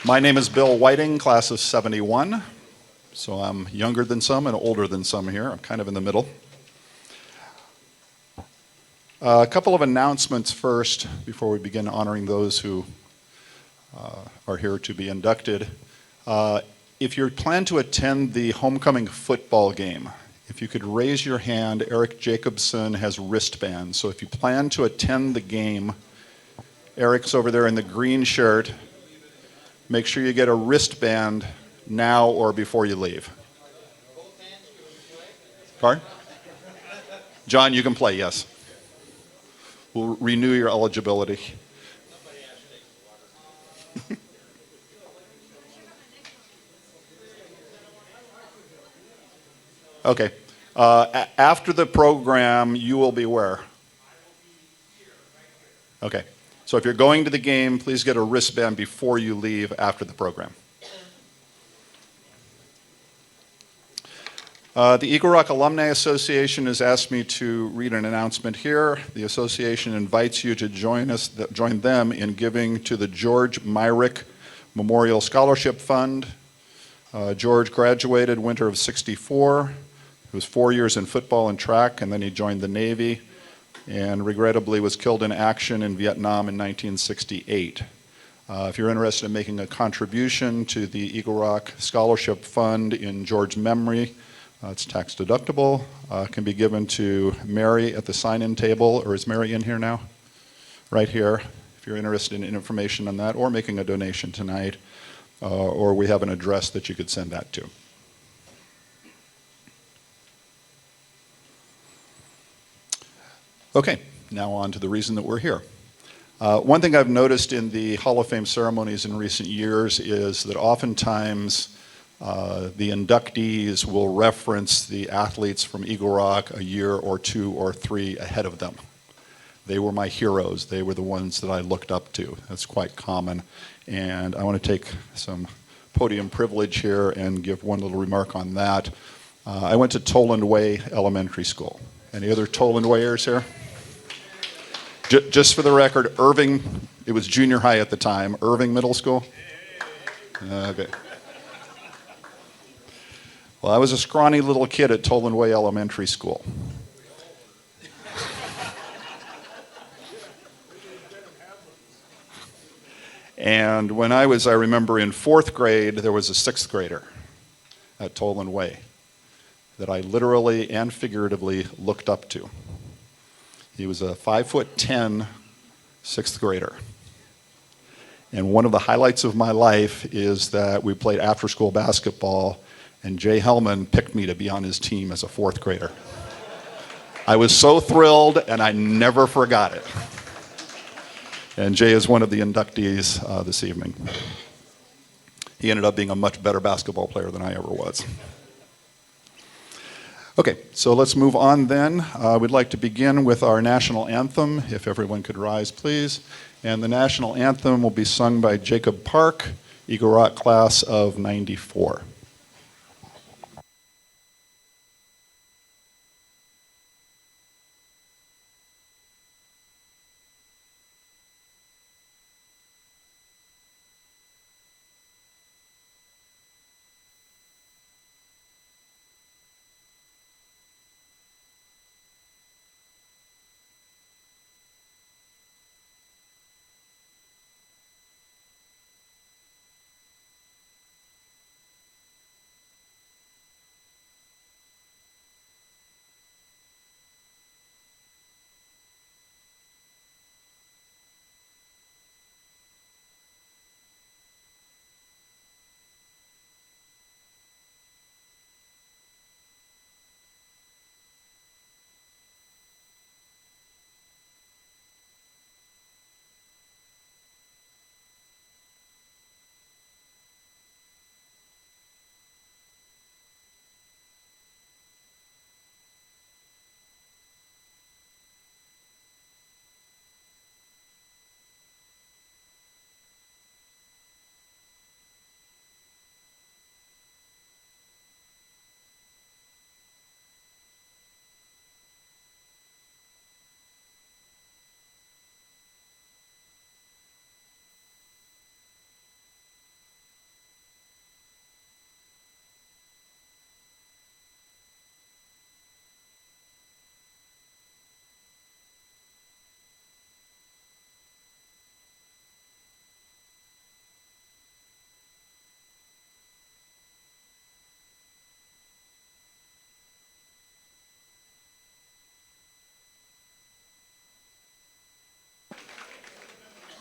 My name is Bill Whiting, class of 71. So I'm younger than some and older than some here. I'm kind of in the middle. A couple of announcements first before we begin honoring those who are here to be inducted. If you plan to attend the homecoming football game, if you could raise your hand, Eric Jacobson has wristbands. So if you plan to attend the game, Eric's over there in the green shirt. Make sure you get a wristband now or before you leave. Pardon? John, you can play, yes. We'll renew your eligibility. Okay. After the program, you will be where? Okay. So if you're going to the game, please get a wristband before you leave after the program. The Eagle Rock Alumni Association has asked me to read an announcement here. The association invites you to join them in giving to the George Myrick Memorial Scholarship Fund. George graduated winter of '64. He was 4 years in football and track, and then he joined the Navy, and regrettably was killed in action in Vietnam in 1968. If you're interested in making a contribution to the Eagle Rock Scholarship Fund in George's memory, it's tax deductible. Can be given to Mary at the sign-in table, or is Mary in here now? Right here, if you're interested in information on that, or making a donation tonight, or we have an address that you could send that to. Okay, now on to the reason that we're here. One thing I've noticed in the Hall of Fame ceremonies in recent years is that oftentimes the inductees will reference the athletes from Eagle Rock a year or two or three ahead of them. They were my heroes. They were the ones that I looked up to. That's quite common. And I want to take some podium privilege here and give one little remark on that. I went to Toland Way Elementary School. Any other Toland Wayers here? Just for the record, Irving, it was junior high at the time, Irving Middle School? Okay. Well, I was a scrawny little kid at Toland Way Elementary School. And when I remember in fourth grade, there was a sixth grader at Toland Way that I literally and figuratively looked up to. He was a 5'10" sixth grader. And one of the highlights of my life is that we played after-school basketball, and Jay Hellman picked me to be on his team as a fourth grader. I was so thrilled, and I never forgot it. And Jay is one of the inductees this evening. He ended up being a much better basketball player than I ever was. Okay, so let's move on then. We'd like to begin with our national anthem, if everyone could rise, please. And the national anthem will be sung by Jacob Park, Eagle Rock class of '94.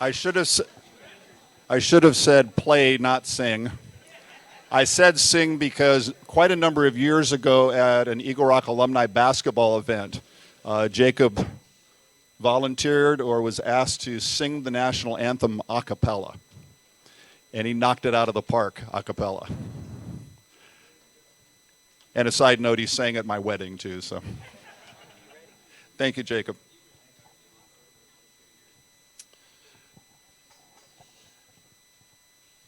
I should have I should have said play, not sing. I said sing because quite a number of years ago at an Eagle Rock alumni basketball event, Jacob volunteered or was asked to sing the national anthem a cappella. And he knocked it out of the park a cappella. And a side note, he sang at my wedding too, so. Thank you, Jacob.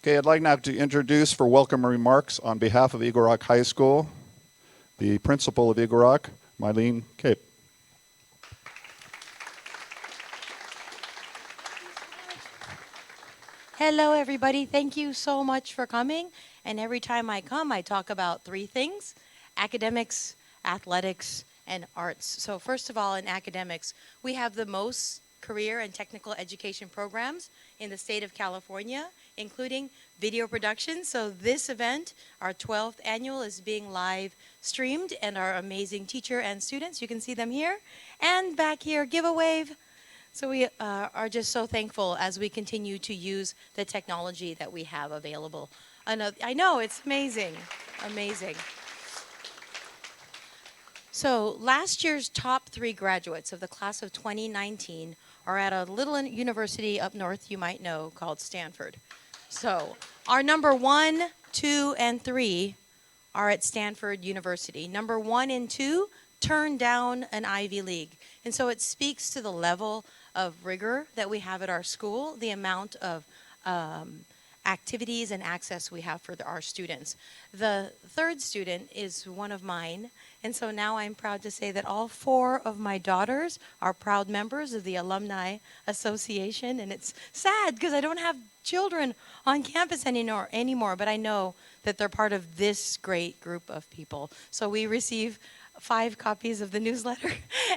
Okay, I'd like now to introduce for welcome remarks on behalf of Eagle Rock High School, the principal of Eagle Rock, Mylene Cape. Hello, everybody. Thank you so much for coming. And every time I come, I talk about three things: academics, athletics, and arts. So first of all, in academics, we have the most career and technical education programs in the state of California, including video production. So this event, our 12th annual, is being live streamed, and our amazing teacher and students, you can see them here and back here. Give a wave. So we are just so thankful as we continue to use the technology that we have available. I know, it's amazing, amazing. So last year's top 3 graduates of the class of 2019 are at a little university up north you might know called Stanford. So our number 1, 2, and 3 are at Stanford University. Number 1 and 2 turned down an Ivy League. And so it speaks to the level of rigor that we have at our school, the amount of activities and access we have for our students. The third student is one of mine, and so now I'm proud to say that all 4 of my daughters are proud members of the Alumni Association, and it's sad because I don't have children on campus anymore, but I know that they're part of this great group of people. So we receive 5 copies of the newsletter.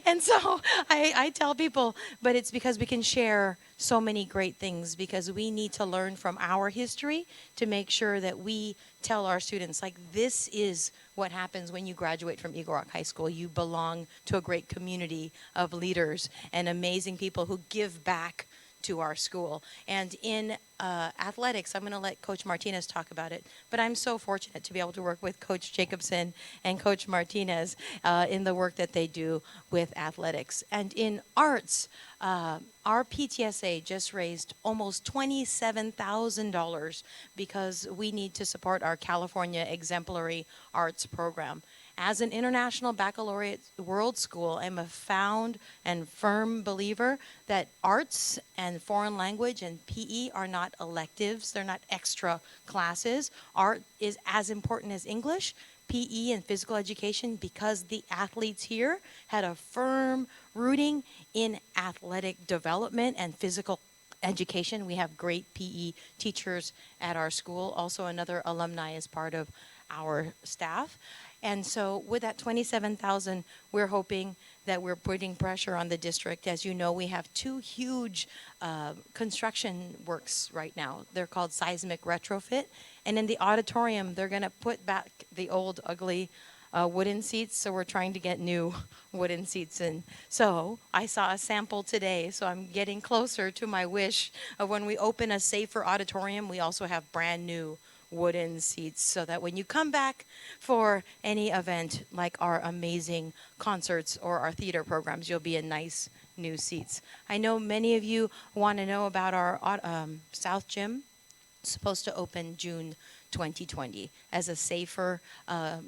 And so I tell people, but it's because we can share so many great things, because we need to learn from our history to make sure that we tell our students, like, this is what happens when you graduate from Eagle Rock High School. You belong to a great community of leaders and amazing people who give back to our school. And in athletics, I'm going to let Coach Martinez talk about it, but I'm so fortunate to be able to work with Coach Jacobson and Coach Martinez in the work that they do with athletics. And in arts, our PTSA just raised almost $27,000 because we need to support our California Exemplary Arts Program. As an international baccalaureate world school, I'm a found and firm believer that arts and foreign language and PE are not electives. They're not extra classes. Art is as important as English, PE, and physical education, because the athletes here had a firm rooting in athletic development and physical education. We have great PE teachers at our school. Also, another alumni is part of our staff. And so with that 27,000, we're hoping that we're putting pressure on the district. As you know, we have 2 huge construction works right now. They're called seismic retrofit. And in the auditorium, they're going to put back the old, ugly wooden seats. So we're trying to get new wooden seats in. So I saw a sample today, so I'm getting closer to my wish of when we open a safer auditorium, we also have brand new wooden seats, so that when you come back for any event like our amazing concerts or our theater programs, you'll be in nice new seats. I know many of you want to know about our South Gym. It's supposed to open June 2020 as a safer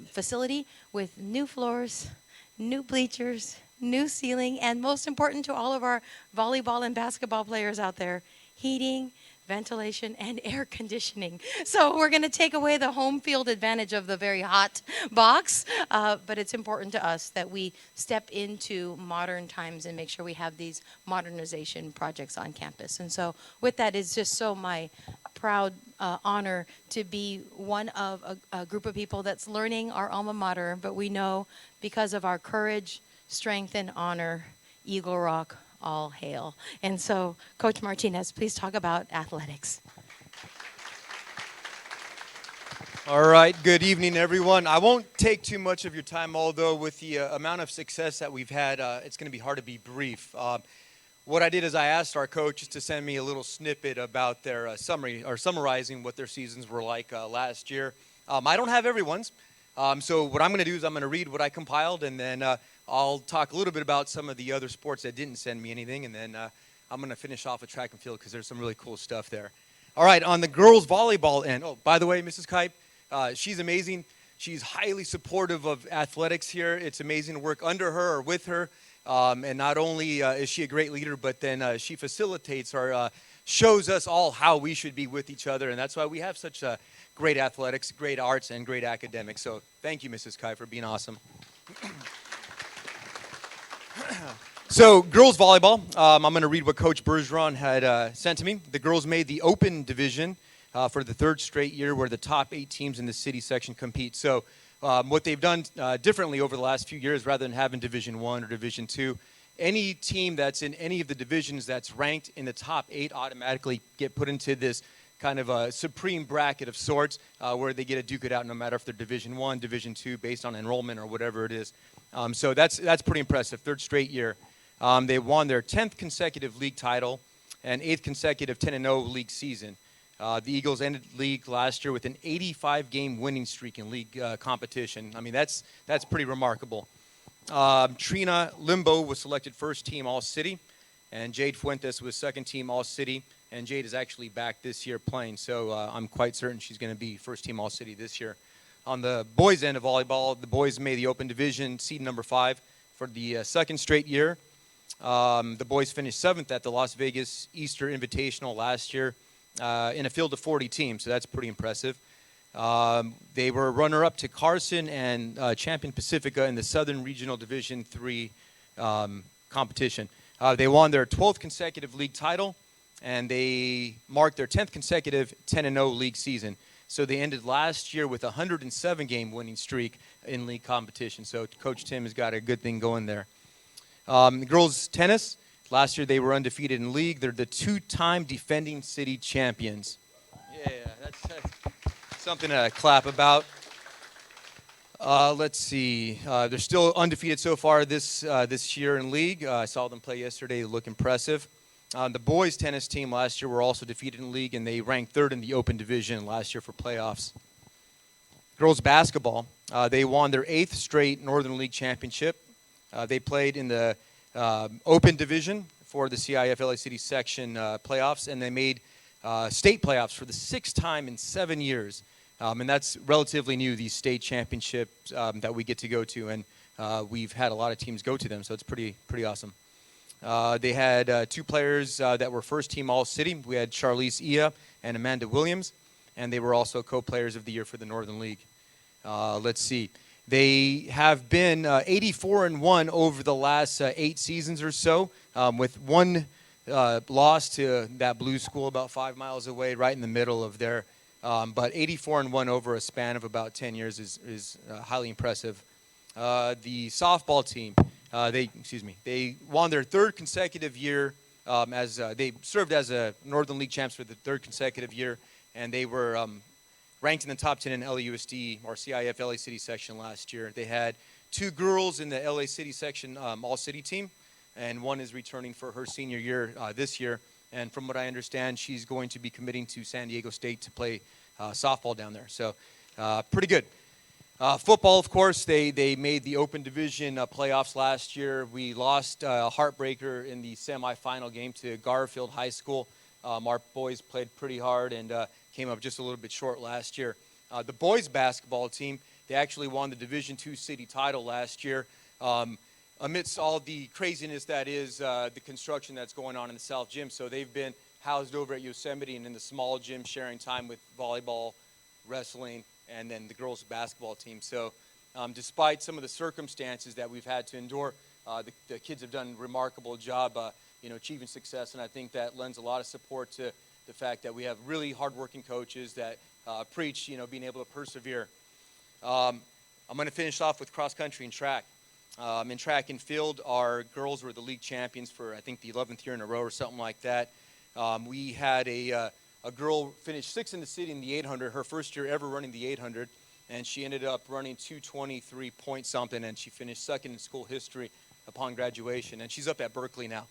facility with new floors, new bleachers, new ceiling, and most important to all of our volleyball and basketball players out there, heating, ventilation, and air conditioning. So we're going to take away the home field advantage of the very hot box, but it's important to us that we step into modern times and make sure we have these modernization projects on campus. And so with that, it's just so my proud honor to be one of a group of people that's learning our alma mater, but we know because of our courage, strength, and honor, Eagle Rock, all hail. And so, Coach Martinez, please talk about athletics. All right, good evening, everyone. I won't take too much of your time, although with the amount of success that we've had, it's going to be hard to be brief. what I did is I asked our coaches to send me a little snippet about their summary or summarizing what their seasons were like last year. I don't have everyone's, so what I'm going to do is I'm going to read what I compiled, and then I'll talk a little bit about some of the other sports that didn't send me anything, and then I'm going to finish off with track and field because there's some really cool stuff there. All right, on the girls volleyball end. Oh, by the way, Mrs. Kipe, she's amazing. She's highly supportive of athletics here. It's amazing to work under her or with her. And not only is she a great leader, but then she facilitates or shows us all how we should be with each other. And that's why we have such great athletics, great arts, and great academics. So thank you, Mrs. Kai, for being awesome. So girls volleyball, I'm going to read what Coach Bergeron had sent to me. The girls made the open division for the third straight year where the top 8 teams in the city section compete. So what they've done differently over the last few years, rather than having Division I or Division II, any team that's in any of the divisions that's ranked in the top 8 automatically get put into this kind of a supreme bracket of sorts where they get to duke it out no matter if they're Division I, Division II, based on enrollment or whatever it is. So that's pretty impressive, third straight year. They won their 10th consecutive league title and 8th consecutive 10-0 league season. The Eagles ended league last year with an 85-game winning streak in league competition. I mean, that's pretty remarkable. Trina Limbo was selected first team All-City, and Jade Fuentes was second team All-City, and Jade is actually back this year playing, so I'm quite certain she's going to be first team All-City this year. On the boys' end of volleyball, the boys made the open division seed number 5 for the second straight year. The boys finished 7th at the Las Vegas Easter Invitational last year in a field of 40 teams, so that's pretty impressive. They were runner-up to Carson and champion Pacifica in the Southern Regional Division III competition. They won their 12th consecutive league title, and they marked their 10th consecutive 10-0 league season. So they ended last year with a 107-game winning streak in league competition. So Coach Tim has got a good thing going there. The girls' tennis, last year they were undefeated in league. They're the 2-time defending city champions. Yeah, that's something to clap about. Let's see. They're still undefeated so far this year in league. I saw them play yesterday. They look impressive. The boys' tennis team last year were also defeated in league, and they ranked 3rd in the open division last year for playoffs. Girls' basketball, they won their 8th straight Northern League championship. They played in the open division for the CIF LA City section playoffs, and they made state playoffs for the 6th time in 7 years. And that's relatively new, these state championships that we get to go to, and we've had a lot of teams go to them, so it's pretty awesome. They had 2 players that were first-team All-City. We had Charlize Ia and Amanda Williams, and they were also co-players of the year for the Northern League. Let's see. They have been 84-1 over the last 8 seasons or so, with 1 loss to that blue school about 5 miles away, right in the middle of there. But 84-1 over a span of about 10 years is highly impressive. The softball team, they won their 3rd consecutive year as they served as a Northern League champs for the 3rd consecutive year, and they were ranked in the top 10 in LAUSD or CIF LA City section last year. They had 2 girls in the LA City section all-city team, and 1 is returning for her senior year this year. And from what I understand, she's going to be committing to San Diego State to play softball down there. So pretty good. Football, of course, they made the open division playoffs last year. We lost a heartbreaker in the semifinal game to Garfield High School. Our boys played pretty hard and came up just a little bit short last year. The boys basketball team, they actually won the Division II city title last year. Amidst all the craziness that is the construction that's going on in the South Gym. So they've been housed over at Yosemite and in the small gym sharing time with volleyball, wrestling, and then the girls basketball team. So despite some of the circumstances that we've had to endure, the kids have done a remarkable job achieving success, and I think that lends a lot of support to the fact that we have really hardworking coaches that preach being able to persevere. I'm going to finish off with cross country and track. In track and field, our girls were the league champions for I think the 11th year in a row or something like that. We had a girl finish 6th in the city in the 800, her first year ever running the 800, and she ended up running 223 point something, and she finished 2nd in school history upon graduation, and she's up at Berkeley now.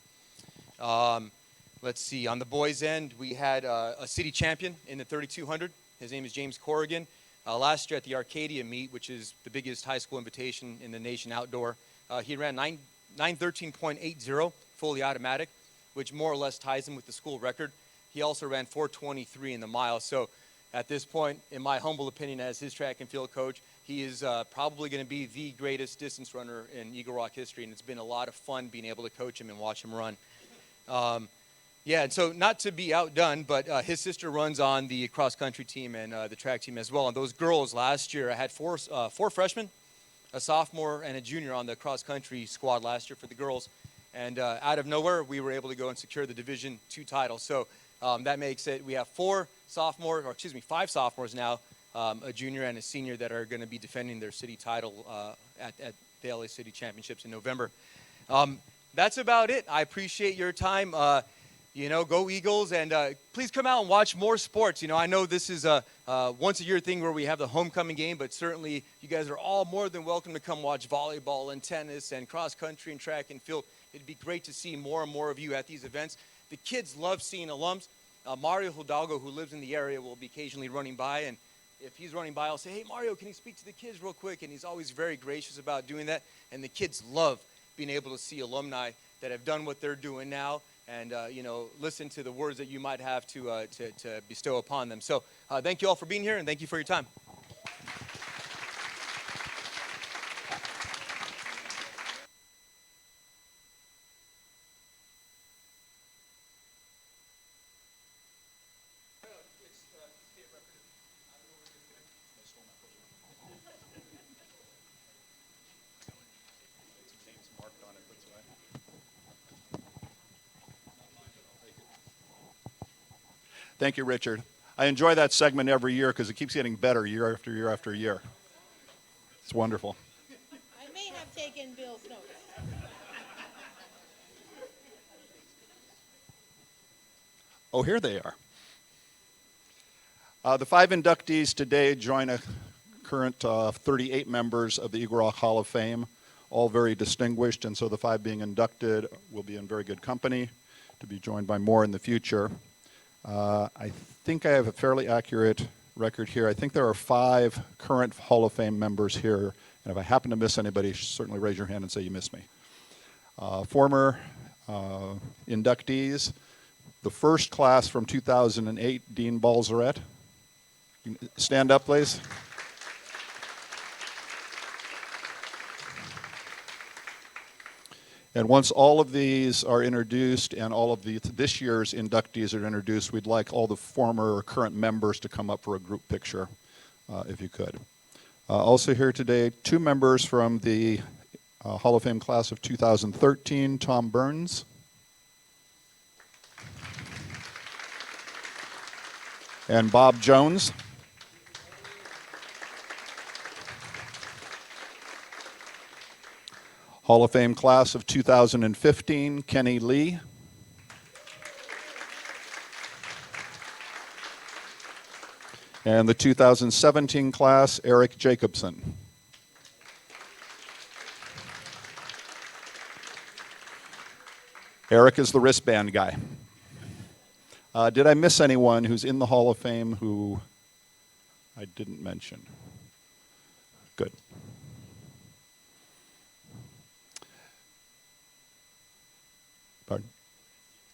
Let's see. On the boys' end, we had a city champion in the 3200. His name is James Corrigan. Last year at the Arcadia meet, which is the biggest high school invitation in the nation outdoor, he ran 913.80 fully automatic, which more or less ties him with the school record. He also ran 423 in the mile. So at this point, in my humble opinion as his track and field coach, he is probably going to be the greatest distance runner in Eagle Rock history, and it's been a lot of fun being able to coach him and watch him run. Yeah, and so not to be outdone, but his sister runs on the cross-country team and the track team as well. And those girls last year, I had four freshmen, a sophomore, and a junior on the cross-country squad last year for the girls. And out of nowhere, we were able to go and secure the Division II title. So that makes it, we have five sophomores now, a junior and a senior that are going to be defending their city title at the LA City Championships in November. That's about it. I appreciate your time. Go Eagles, and please come out and watch more sports. I know this is a once-a-year thing where we have the homecoming game, but certainly you guys are all more than welcome to come watch volleyball and tennis and cross-country and track and field. It'd be great to see more and more of you at these events. The kids love seeing alums. Mario Hidalgo, who lives in the area, will be occasionally running by, and if he's running by, I'll say, hey, Mario, can you speak to the kids real quick? And he's always very gracious about doing that, and the kids love being able to see alumni that have done what they're doing now and, listen to the words that you might have to bestow upon them. So thank you all for being here, and thank you for your time. Thank you, Richard. I enjoy that segment every year because it keeps getting better year after year after year. It's wonderful. I may have taken Bill's notes. Oh, here they are. The 5 inductees today join a current 38 members of the Eagle Rock Hall of Fame, all very distinguished, and so the 5 being inducted will be in very good company to be joined by more in the future. I think I have a fairly accurate record here. I think there are 5 current Hall of Fame members here, and if I happen to miss anybody, certainly raise your hand and say you missed me. Former inductees, the first class from 2008, Dean Balzarette. Stand up, please. And once all of these are introduced and all of this year's inductees are introduced, we'd like all the former or current members to come up for a group picture, if you could. Also here today, 2 members from the Hall of Fame class of 2013, Tom Burns. And Bob Jones. Hall of Fame class of 2015, Kenny Lee. And the 2017 class, Eric Jacobson. Eric is the wristband guy. Did I miss anyone who's in the Hall of Fame who I didn't mention? Good. Pardon?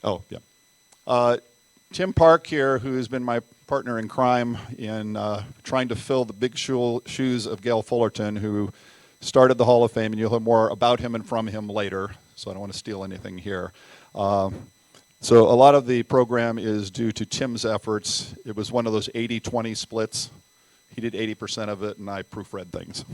Oh, yeah. Tim Park here, who's been my partner in crime in trying to fill the big shoes of Gail Fullerton, who started the Hall of Fame, and you'll hear more about him and from him later, so I don't want to steal anything here. So a lot of the program is due to Tim's efforts. It was one of those 80-20 splits. He did 80% of it, and I proofread things.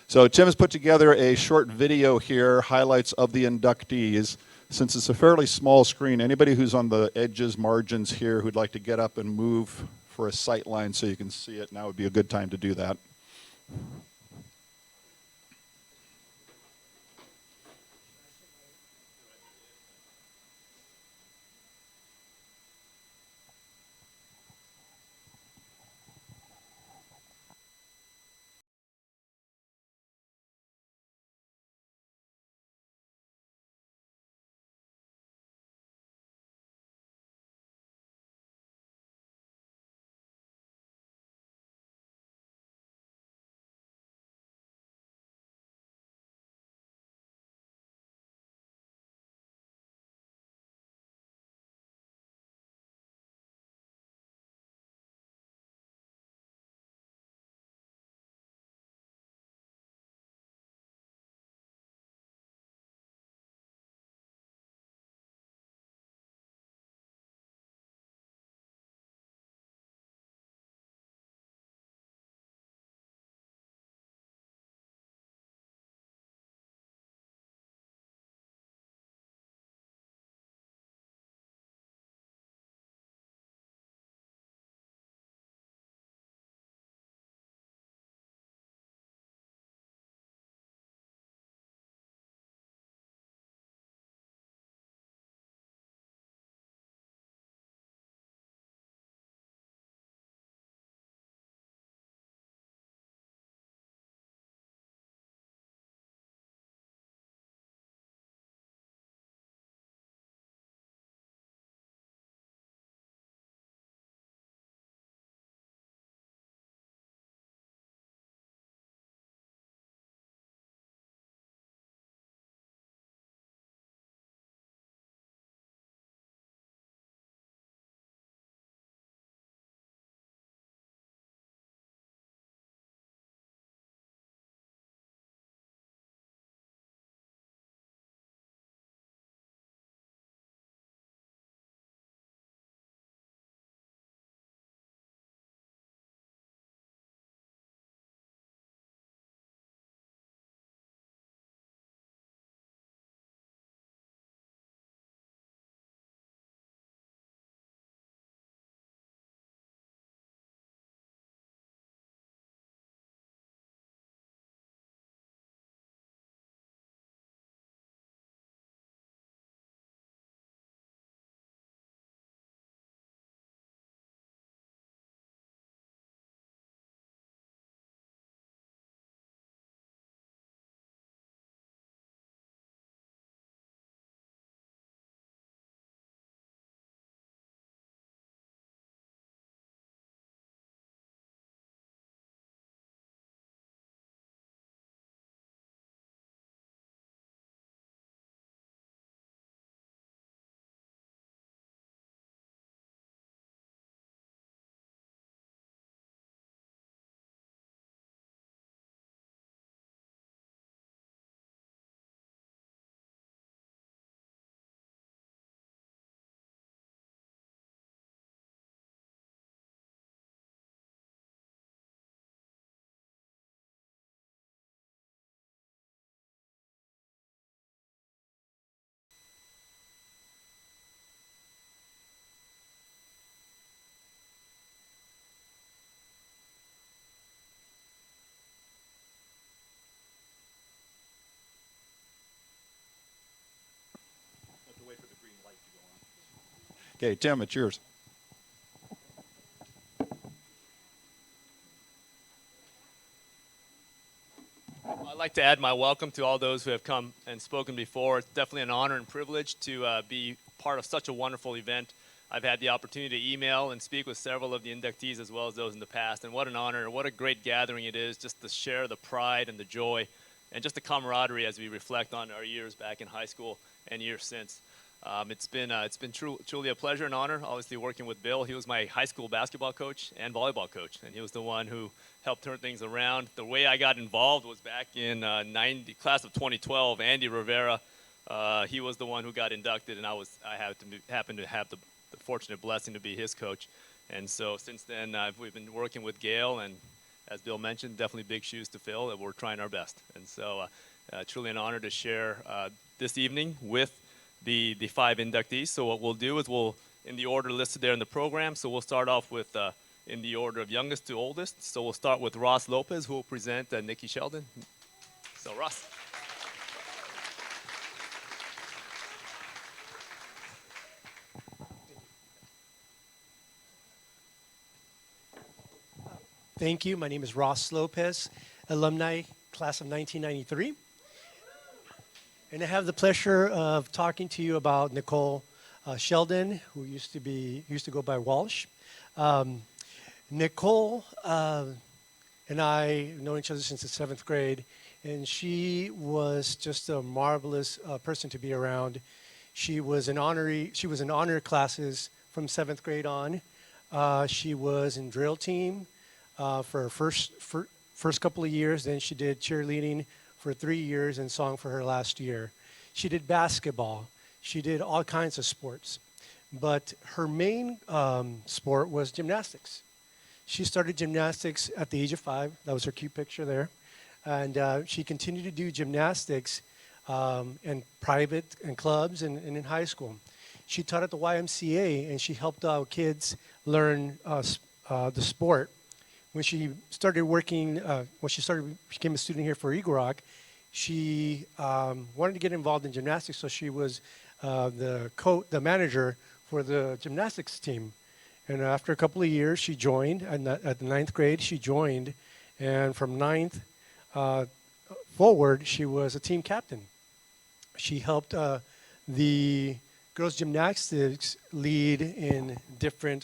So Tim has put together a short video here, highlights of the inductees. Since it's a fairly small screen, anybody who's on the edges, margins here, who'd like to get up and move for a sight line so you can see it, now would be a good time to do that. Okay, Tim, it's yours. I'd like to add my welcome to all those who have come and spoken before. It's definitely an honor and privilege to be part of such a wonderful event. I've had the opportunity to email and speak with several of the inductees as well as those in the past, and what an honor, what a great gathering it is just to share the pride and the joy and just the camaraderie as we reflect on our years back in high school and years since. It's been truly a pleasure and honor, obviously working with Bill. He was my high school basketball coach and volleyball coach, and he was the one who helped turn things around. The way I got involved was back in class of 2012. Andy Rivera, he was the one who got inducted, and I happened to have the fortunate blessing to be his coach. And so since then, we've been working with Gail, and as Bill mentioned, definitely big shoes to fill, and we're trying our best. And so truly an honor to share this evening with the 5 inductees. So what we'll do is in the order listed there in the program, so we'll start off with in the order of youngest to oldest. So we'll start with Ross Lopez, who will present Nikki Sheldon. So Ross. Thank you. My name is Ross Lopez, alumni, class of 1993. And I have the pleasure of talking to you about Nicole Sheldon, who used to go by Walsh. Nicole and I have known each other since the 7th grade, and she was just a marvelous person to be around. She was in honor classes from 7th grade on. She was in drill team for her first couple of years. Then she did cheerleading for 3 years and song for her last year. She did basketball. She did all kinds of sports. But her main sport was gymnastics. She started gymnastics at the age of 5. That was her cute picture there. And she continued to do gymnastics in private and clubs and in high school. She taught at the YMCA, and she helped out kids learn the sport. When she started working, became a student here for Eagle Rock, she wanted to get involved in gymnastics, so she was the manager for the gymnastics team. And after a couple of years, she joined, and at the 9th grade, she joined, and from 9th forward, she was a team captain. She helped the girls' gymnastics lead in different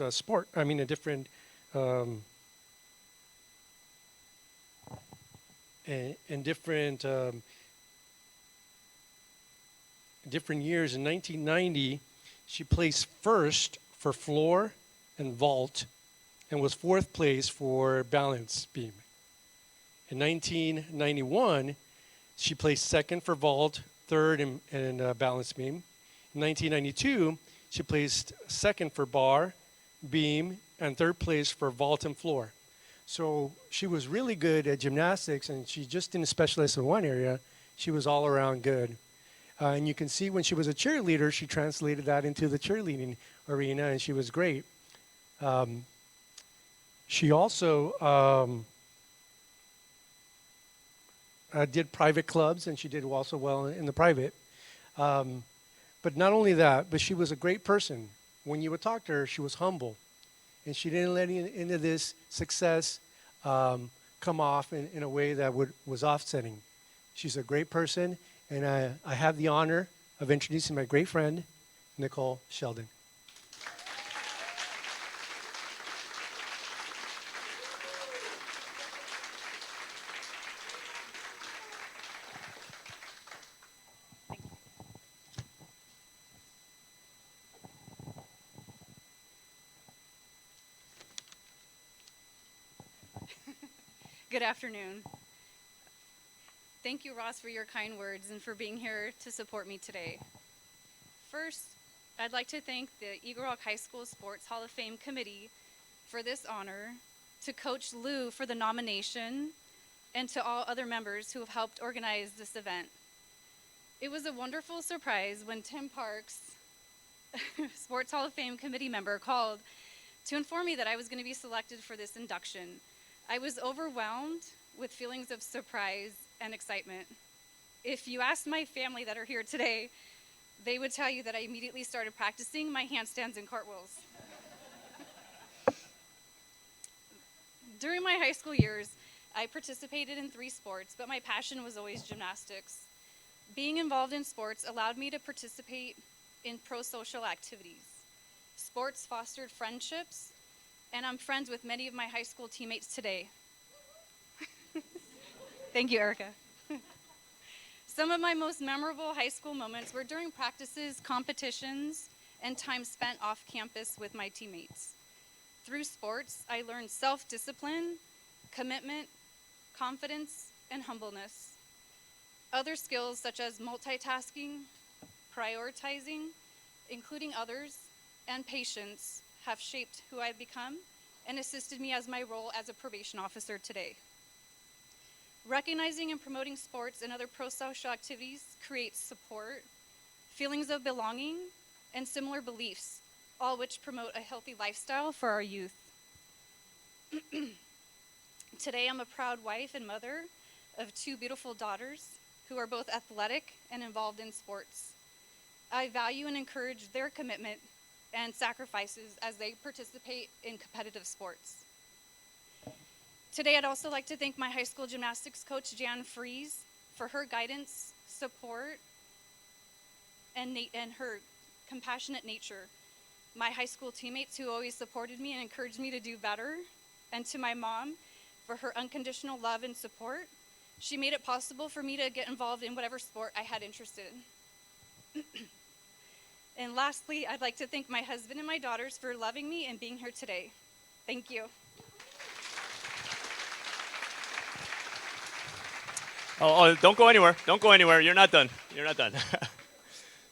different years. In 1990, she placed first for floor and vault and was 4th place for balance beam. In 1991, she placed 2nd for vault, 3rd in balance beam. In 1992, she placed 2nd for bar, beam, and 3rd place for vault and floor. So she was really good at gymnastics, and she just didn't specialize in one area. She was all around good. And you can see when she was a cheerleader, she translated that into the cheerleading arena, and she was great. She also did private clubs, and she did also well in the private. But not only that, but she was a great person. When you would talk to her, she was humble. And she didn't let any of this success come off in a way that was offsetting. She's a great person, and I have the honor of introducing my great friend, Nicole Sheldon. Good afternoon. Thank you, Ross, for your kind words and for being here to support me today. First, I'd like to thank the Eagle Rock High School Sports Hall of Fame Committee for this honor, to Coach Lou for the nomination, and to all other members who have helped organize this event. It was a wonderful surprise when Tim Parks, Sports Hall of Fame Committee member, called to inform me that I was going to be selected for this induction. I was overwhelmed with feelings of surprise and excitement. If you ask my family that are here today, they would tell you that I immediately started practicing my handstands and cartwheels. During my high school years, I participated in 3 sports, but my passion was always gymnastics. Being involved in sports allowed me to participate in pro-social activities. Sports fostered friendships, and I'm friends with many of my high school teammates today. Thank you, Erica. Some of my most memorable high school moments were during practices, competitions, and time spent off campus with my teammates. Through sports, I learned self-discipline, commitment, confidence, and humbleness. Other skills such as multitasking, prioritizing, including others, and patience have shaped who I've become and assisted me as my role as a probation officer today. Recognizing and promoting sports and other pro-social activities creates support, feelings of belonging, and similar beliefs, all which promote a healthy lifestyle for our youth. Today, I'm a proud wife and mother of 2 beautiful daughters who are both athletic and involved in sports. I value and encourage their commitment and sacrifices as they participate in competitive sports. Today, I'd also like to thank my high school gymnastics coach, Jan Fries, for her guidance, support, and her compassionate nature. My high school teammates who always supported me and encouraged me to do better, and to my mom for her unconditional love and support. She made it possible for me to get involved in whatever sport I had interest in. And lastly, I'd like to thank my husband and my daughters for loving me and being here today. Thank you. Oh, don't go anywhere. Don't go anywhere. You're not done. You're not done.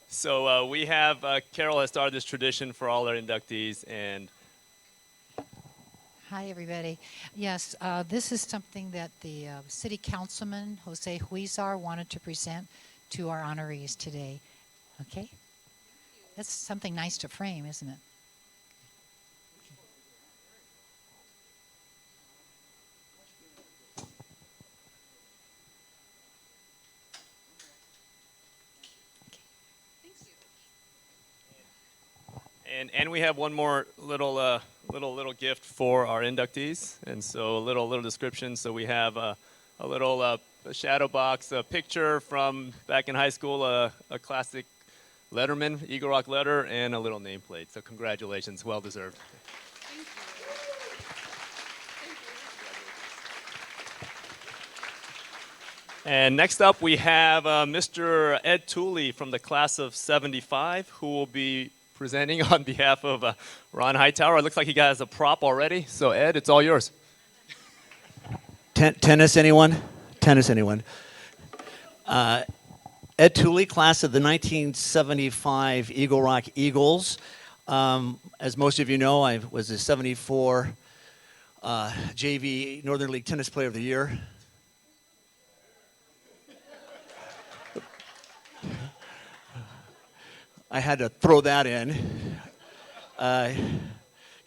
So we have, Carol has started this tradition for all our inductees, and Hi, everybody. Yes, this is something that the city councilman, Jose Huizar, wanted to present to our honorees today. Okay? That's something nice to frame, isn't it? And we have one more little gift for our inductees, and so a little description. So we have a little shadow box, a picture from back in high school, a classic Letterman Eagle Rock letter, and a little nameplate. So congratulations, well deserved. And next up, we have Mr. Ed Tooley from the class of '75, who will be presenting on behalf of Ron Hightower. It looks like he has a prop already. So Ed, it's all yours. Tennis, anyone? Tennis, anyone? Ed Tooley, class of the 1975 Eagle Rock Eagles. As most of you know, I was the '74 JV Northern League Tennis Player of the Year. I had to throw that in.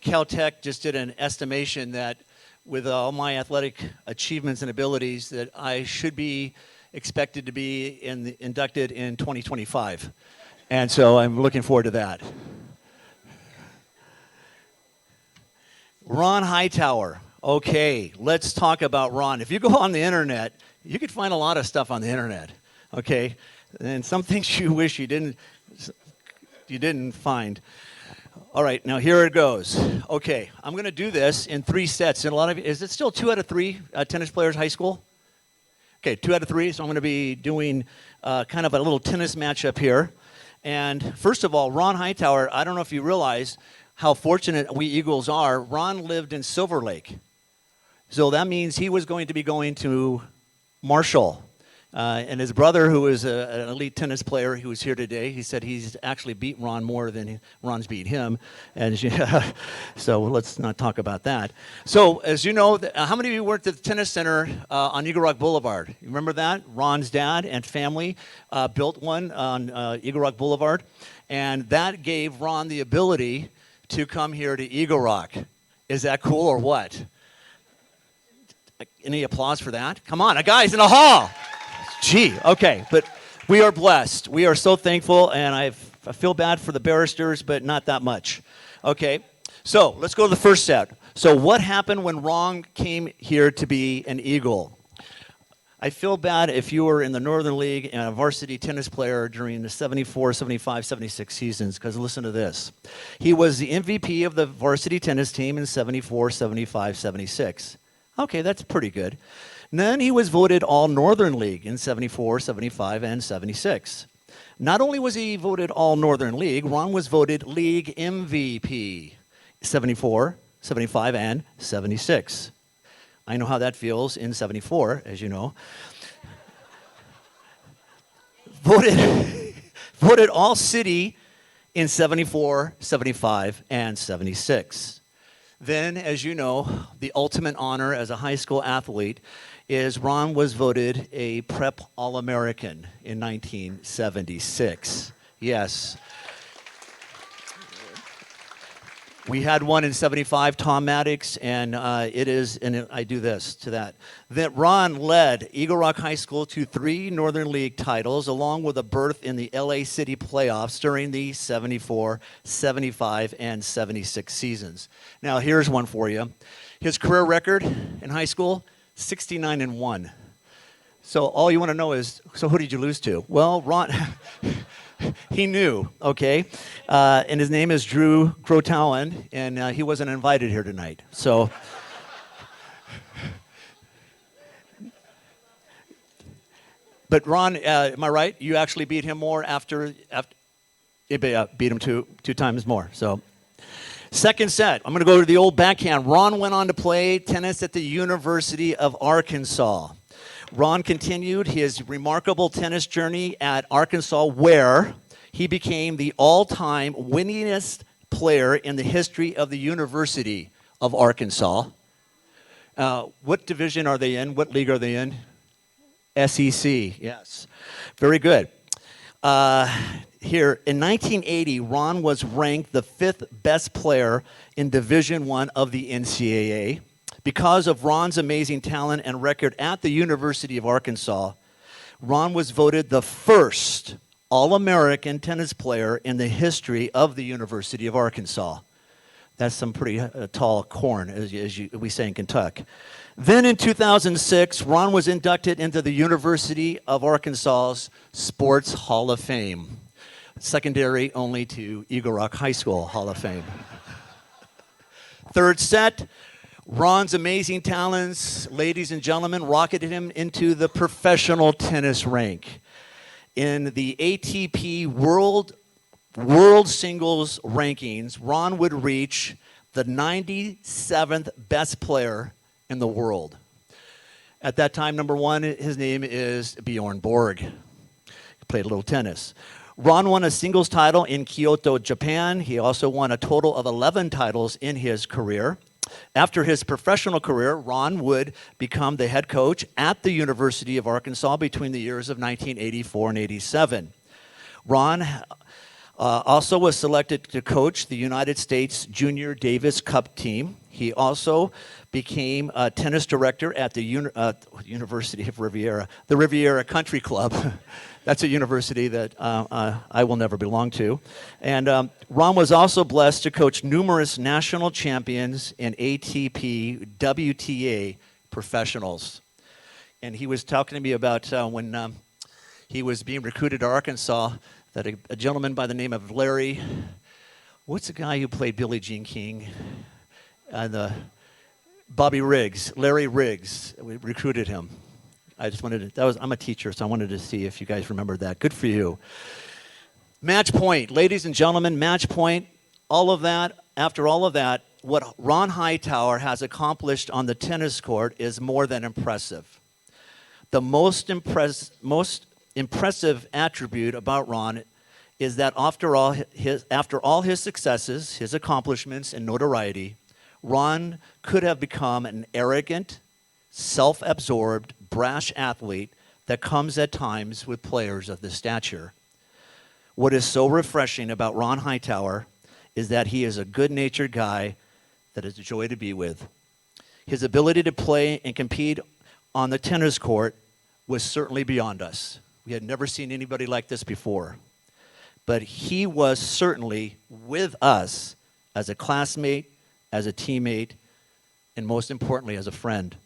Caltech just did an estimation that with all my athletic achievements and abilities that I should be expected to be inducted in 2025. And so I'm looking forward to that. Ron Hightower. Okay, let's talk about Ron. If you go on the internet, you could find a lot of stuff on the internet. Okay, and some things you wish you didn't find. All right, now here it goes. Okay, I'm going to do this in 3 sets. And a lot of you, is it still 2 out of 3 tennis players high school? Okay, 2 out of 3. So I'm going to be doing kind of a little tennis matchup here. And first of all, Ron Hightower, I don't know if you realize how fortunate we Eagles are. Ron lived in Silver Lake. So that means he was going to be going to Marshall. And his brother, who is an elite tennis player, who is here today, he said he's actually beat Ron more than Ron's beat him. And so let's not talk about that. So as you know, how many of you worked at the tennis center on Eagle Rock Boulevard? You remember that? Ron's dad and family built one on Eagle Rock Boulevard. And that gave Ron the ability to come here to Eagle Rock. Is that cool or what? Any applause for that? Come on, a guy's in the hall. Gee, okay, but We are blessed. We are so thankful, and I feel bad for the barristers, but not that much. Okay, so let's go to the first set. So what happened when Ron came here to be an Eagle? I feel bad if you were in the Northern League and a varsity tennis player during the 74, 75, 76 seasons, because listen to this. He was the MVP of the varsity tennis team in 74, 75, 76. Okay, that's pretty good. And then he was voted All Northern League in 74, 75, and 76. Not only was he voted All Northern League, Ron was voted League MVP 74, 75, and 76. I know how that feels in 74, as you know. Voted all city in 74, 75, and 76. Then, as you know, the ultimate honor as a high school athlete is Ron was voted a Prep All-American in 1976. Yes. We had one in 75, Tom Maddox, and I do this to that. That Ron led Eagle Rock High School to 3 Northern League titles, along with a berth in the LA City playoffs during the 74, 75, and 76 seasons. Now, here's one for you. His career record in high school, 69-1. So all you want to know is, so who did you lose to? Well, Ron... He knew, okay? And his name is Drew Grotowen, and he wasn't invited here tonight. So, but Ron, am I right? You actually beat him more after beat him two times more. So, second set, I'm going to go to the old backhand. Ron went on to play tennis at the University of Arkansas. Ron continued his remarkable tennis journey at Arkansas, where he became the all-time winningest player in the history of the University of Arkansas. What division are they in? What league are they in? SEC, yes. Very good. Here, in 1980, Ron was ranked the 5th best player in Division I of the NCAA. Because of Ron's amazing talent and record at the University of Arkansas, Ron was voted the first All-American tennis player in the history of the University of Arkansas. That's some pretty tall corn, as we say in Kentucky. Then in 2006, Ron was inducted into the University of Arkansas's Sports Hall of Fame, secondary only to Eagle Rock High School Hall of Fame. Third set, Ron's amazing talents, ladies and gentlemen, rocketed him into the professional tennis rank. In the ATP World Singles rankings, Ron would reach the 97th best player in the world. At that time, number 1, his name is Bjorn Borg. He played a little tennis. Ron won a singles title in Kyoto, Japan. He also won a total of 11 titles in his career. After his professional career, Ron would become the head coach at the University of Arkansas between the years of 1984 and 87. Ron also was selected to coach the United States Junior Davis Cup team. He also became a tennis director at the University of Riviera, the Riviera Country Club. That's a university that I will never belong to. And Ron was also blessed to coach numerous national champions and ATP WTA professionals. And he was talking to me about when he was being recruited to Arkansas, that a gentleman by the name of Larry, what's the guy who played Billie Jean King? Bobby Riggs, Larry Riggs, we recruited him. I just wanted to, I'm a teacher, so I wanted to see if you guys remember that. Good for you. Match point, ladies and gentlemen, match point, all of that, after all of that, what Ron Hightower has accomplished on the tennis court is more than impressive. The most impressive attribute about Ron is that after all his successes, his accomplishments, and notoriety, Ron could have become an arrogant, self-absorbed, brash athlete that comes at times with players of this stature. What is so refreshing about Ron Hightower is that he is a good-natured guy that is a joy to be with. His ability to play and compete on the tennis court was certainly beyond us. We had never seen anybody like this before. But he was certainly with us as a classmate, as a teammate, and most importantly, as a friend.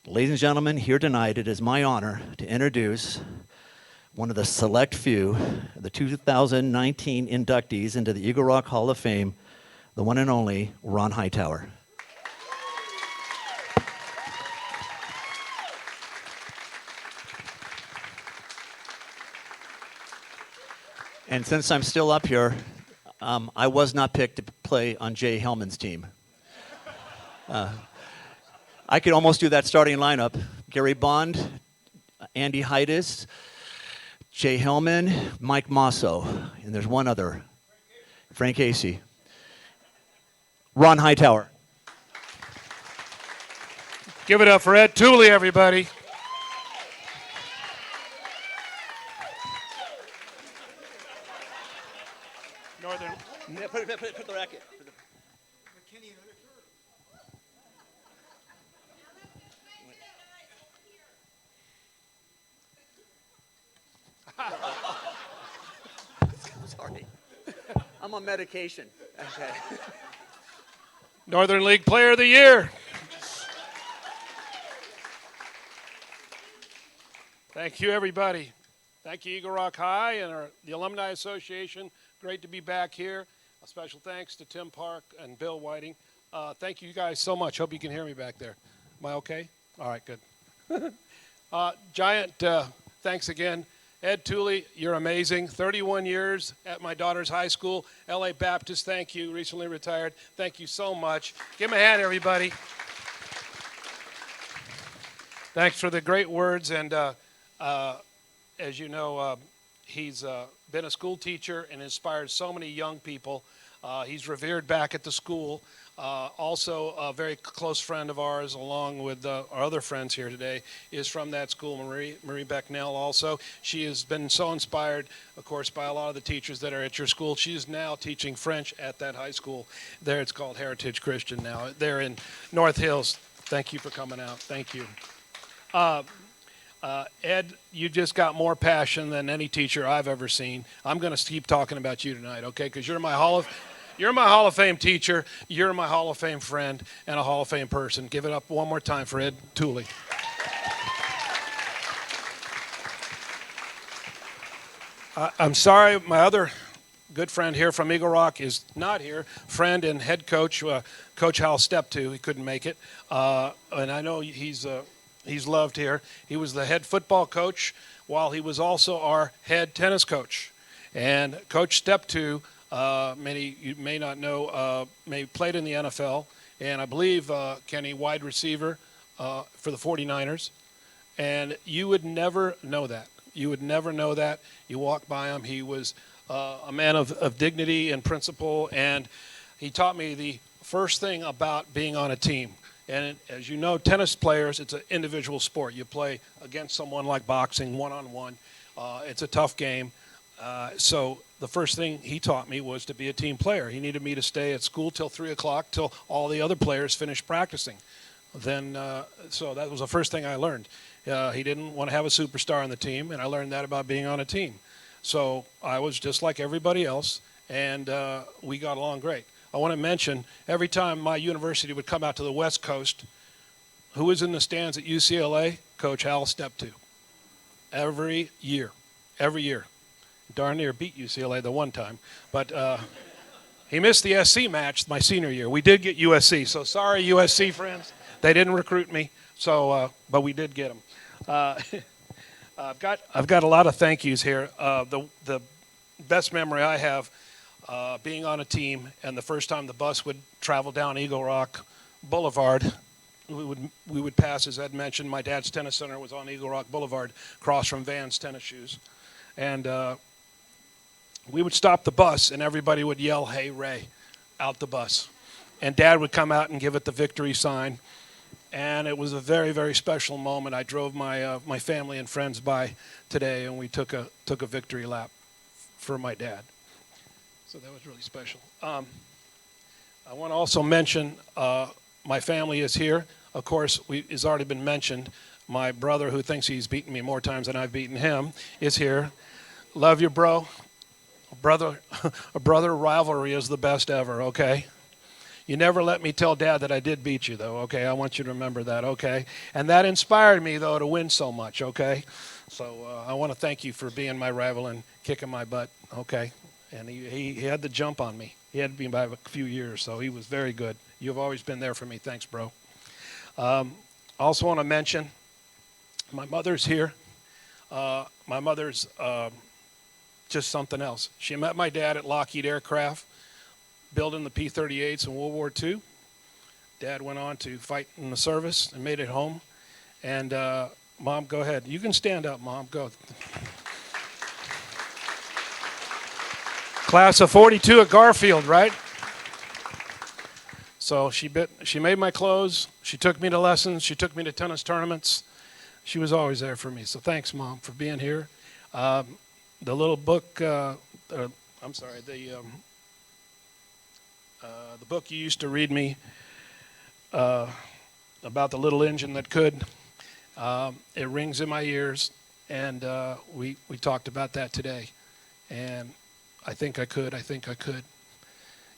Ladies and gentlemen, here tonight, it is my honor to introduce one of the select few, the 2019 inductees into the Eagle Rock Hall of Fame, the one and only Ron Hightower. And since I'm still up here, I was not picked to play on Jay Hellman's team. I could almost do that starting lineup. Gary Bond, Andy Heides, Jay Hellman, Mike Mosso, and there's one other, Frank Casey. Ron Hightower. Give it up for Ed Tooley, everybody. Northern. Put the racket. Sorry. I'm on medication. Okay. Northern League Player of the Year. Thank you, everybody. Thank you, Eagle Rock High and the Alumni Association. Great to be back here. A special thanks to Tim Park and Bill Whiting. Thank you guys so much. Hope you can hear me back there. Am I okay? All right, good. Giant thanks again. Ed Tooley, you're amazing. 31 years at my daughter's high school, LA Baptist, thank you. Recently retired. Thank you so much. Give him a hand, everybody. Thanks for the great words. And as you know, he's been a school teacher and inspired so many young people. He's revered back at the school. Also, a very close friend of ours, along with our other friends here today, is from that school, Marie Becknell also. She has been so inspired, of course, by a lot of the teachers that are at your school. She is now teaching French at that high school. There, it's called Heritage Christian now. They're in North Hills. Thank you for coming out. Thank you. Ed, you just got more passion than any teacher I've ever seen. I'm going to keep talking about you tonight, okay? Because you're my Hall of Fame teacher, you're my Hall of Fame friend, and a Hall of Fame person. Give it up one more time for Ed Tooley. I'm sorry, my other good friend here from Eagle Rock is not here. Friend and head coach, Coach Hal Stepto. He couldn't make it, and I know he's loved here. He was the head football coach while he was also our head tennis coach. And Coach Stepto, many you may not know, played in the NFL, and I believe, Kenny, wide receiver for the 49ers. And you would never know that. You would never know that. You walk by him. He was a man of dignity and principle, and he taught me the first thing about being on a team. And as you know, tennis players, it's an individual sport. You play against someone like boxing, one-on-one. It's a tough game. So the first thing he taught me was to be a team player. He needed me to stay at school till 3 o'clock, till all the other players finished practicing. Then, so that was the first thing I learned. He didn't want to have a superstar on the team, and I learned that about being on a team. So I was just like everybody else, and we got along great. I want to mention, every time my university would come out to the West Coast, who was in the stands at UCLA? Coach Hal Stepto. Every year. Darn near beat UCLA the one time. But he missed the SC match my senior year. We did get USC, so sorry, USC friends. They didn't recruit me, so but we did get them. I've got a lot of thank yous here. The best memory I have being on a team, and the first time the bus would travel down Eagle Rock Boulevard, we would pass, as Ed mentioned, my dad's tennis center was on Eagle Rock Boulevard, across from Vans Tennis Shoes. And we would stop the bus, and everybody would yell, "Hey, Ray," out the bus. And Dad would come out and give it the victory sign. And it was a very, very special moment. I drove my family and friends by today, and we took a victory lap for my dad. So that was really special. I want to also mention my family is here. Of course, it's already been mentioned. My brother, who thinks he's beaten me more times than I've beaten him, is here. Love you, bro. A brother rivalry is the best ever, okay? You never let me tell Dad that I did beat you, though, okay? I want you to remember that, okay? And that inspired me, though, to win so much, okay? So I want to thank you for being my rival and kicking my butt, okay? And he had the jump on me. He had me by a few years, so he was very good. You've always been there for me. Thanks, bro. Also want to mention my mother's here. My mother's just something else. She met my dad at Lockheed Aircraft, building the P-38s in World War II. Dad went on to fight in the service and made it home. And Mom, go ahead. You can stand up, Mom. Go. Class of 42 at Garfield, right? So she made my clothes. She took me to lessons. She took me to tennis tournaments. She was always there for me. So thanks, Mom, for being here. The little book, the book you used to read me about the little engine that could, it rings in my ears, and we talked about that today. And I think I could.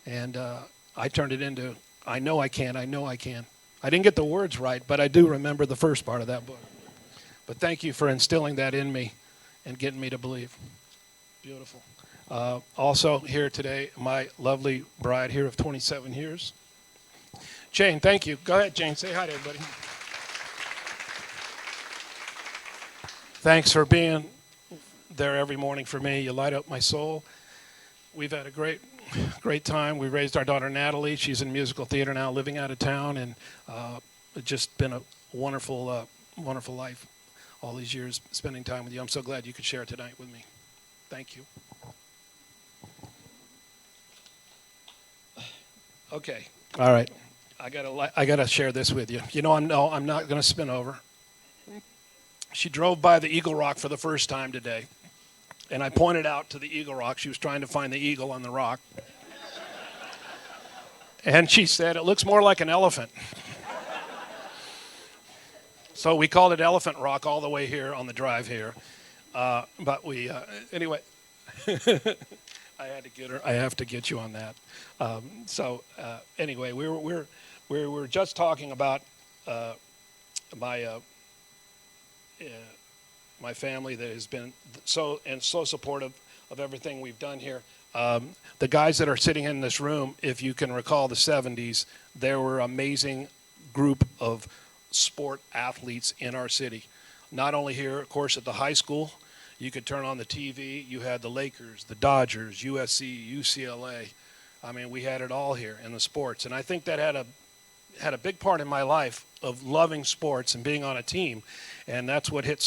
And I turned it into, I know I can. I didn't get the words right, but I do remember the first part of that book. But thank you for instilling that in me and getting me to believe. Beautiful. Also here today, my lovely bride here of 27 years. Jane, thank you. Go ahead, Jane. Say hi to everybody. Thanks for being there every morning for me. You light up my soul. We've had a great time. We raised our daughter Natalie. She's in musical theater now, living out of town, and it's just been a wonderful, wonderful life. All these years spending time with you. I'm so glad you could share tonight with me. Thank you. Okay. All right. I gotta share this with you. You know, I'm not gonna spin over. She drove by the Eagle Rock for the first time today, and I pointed out to the Eagle Rock. She was trying to find the eagle on the rock, and she said, "It looks more like an elephant." So we called it Elephant Rock all the way here on the drive here. But we, anyway, I have to get you on that. Anyway, we were just talking about my family that has been so supportive of everything we've done here. The guys that are sitting in this room, if you can recall the 70s, there were amazing group of sport athletes in our city. Not only here, of course, at the high school. You could turn on the TV. You had the Lakers, the Dodgers, USC, UCLA. I mean, we had it all here in the sports. And I think that had a big part in my life of loving sports and being on a team. And that's what hit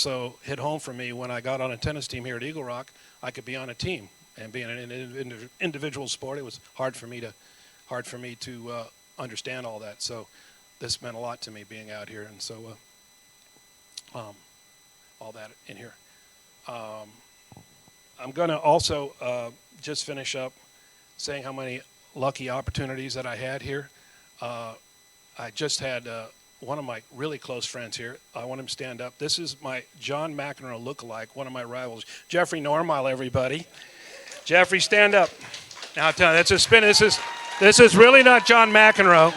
home for me when I got on a tennis team here at Eagle Rock. I could be on a team. And being an individual sport, it was hard for me to understand all that. So this meant a lot to me being out here, and so all that in here. I'm going to also just finish up saying how many lucky opportunities that I had here. I just had one of my really close friends here. I want him to stand up. This is my John McEnroe lookalike, one of my rivals. Jeffrey Normile, everybody. Jeffrey, stand up. Now, I'll tell you, that's a spin. This is really not John McEnroe,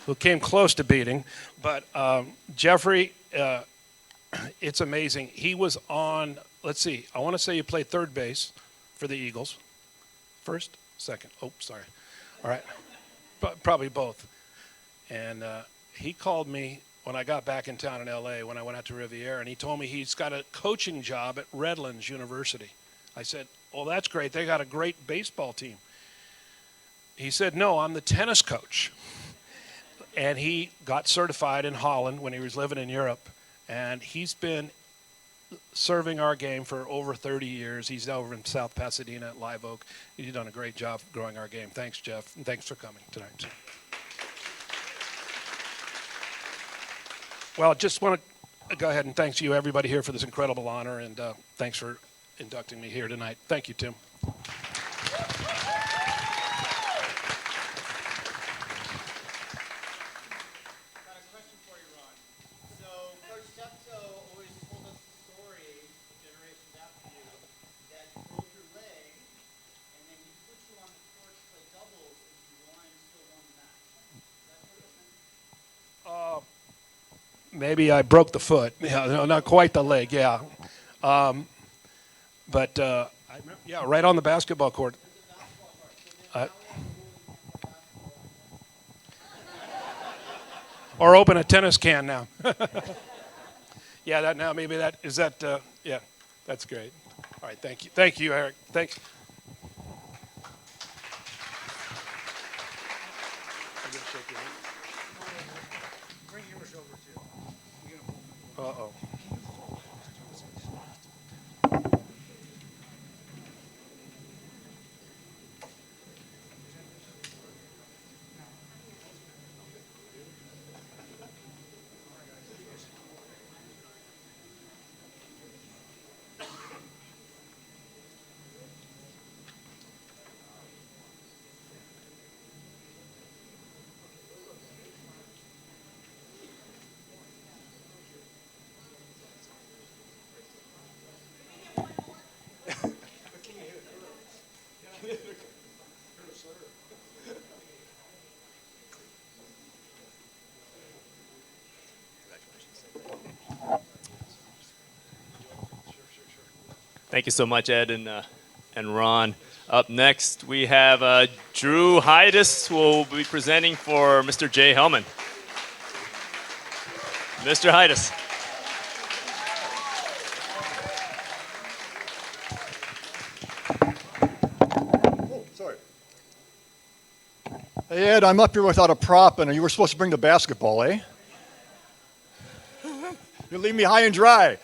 who came close to beating. But Jeffrey, it's amazing. He was on, let's see, I want to say you played third base for the Eagles. First? Second? Oh, sorry. All right. Probably both. And he called me when I got back in town in L.A., when I went out to Riviera, and he told me he's got a coaching job at Redlands University. I said, well, that's great. They got a great baseball team. He said, no, I'm the tennis coach. And he got certified in Holland when he was living in Europe. And he's been serving our game for over 30 years. He's over in South Pasadena at Live Oak. He's done a great job growing our game. Thanks, Jeff. And thanks for coming tonight. Well, just want to go ahead and thanks you, everybody here, for this incredible honor. And thanks for inducting me here tonight. Thank you, Tim. So maybe I broke the foot. Yeah, no, not quite the leg. Yeah, but yeah, right on the basketball court. Or open a tennis can now. Yeah, that now maybe that is that. Yeah, that's great. All right, thank you, Eric. Thanks. Uh-oh. Thank you so much, Ed and Ron. Up next, we have Drew Hydas, who will be presenting for Mr. Jay Hellman. Mr. Hydas. Oh, sorry. Hey, Ed, I'm up here without a prop, and you were supposed to bring the basketball, eh? You leave me high and dry.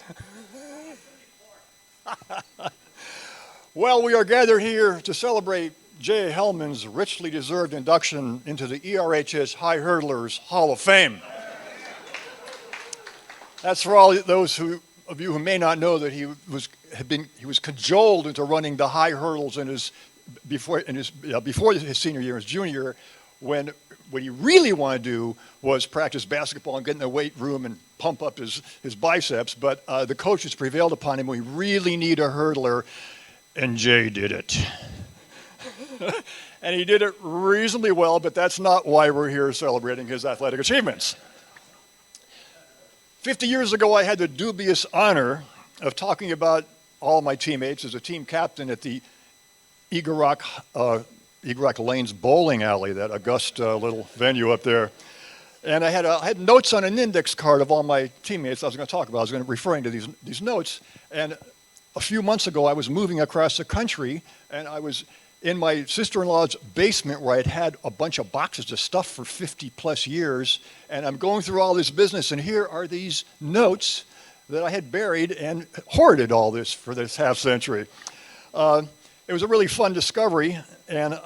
Well, we are gathered here to celebrate Jay Hellman's richly deserved induction into the ERHS High Hurdlers Hall of Fame. That's for all those of you who may not know that he was cajoled into running the high hurdles before his senior year, his junior year, when what he really wanted to do was practice basketball and get in the weight room and pump up his biceps. But the coaches prevailed upon him. We really need a hurdler, and Jay did it. And he did it reasonably well, but that's not why we're here celebrating his athletic achievements. 50 years ago, I had the dubious honor of talking about all my teammates as a team captain at the Eagle Rock Lanes bowling alley, that august little venue up there. And I had notes on an index card of all my teammates I was going to talk about. I was going to be referring to these notes. And a few months ago, I was moving across the country, and I was in my sister-in-law's basement where I'd had a bunch of boxes of stuff for 50 plus years. And I'm going through all this business, and here are these notes that I had buried and hoarded all this for this half century. It was a really fun discovery, and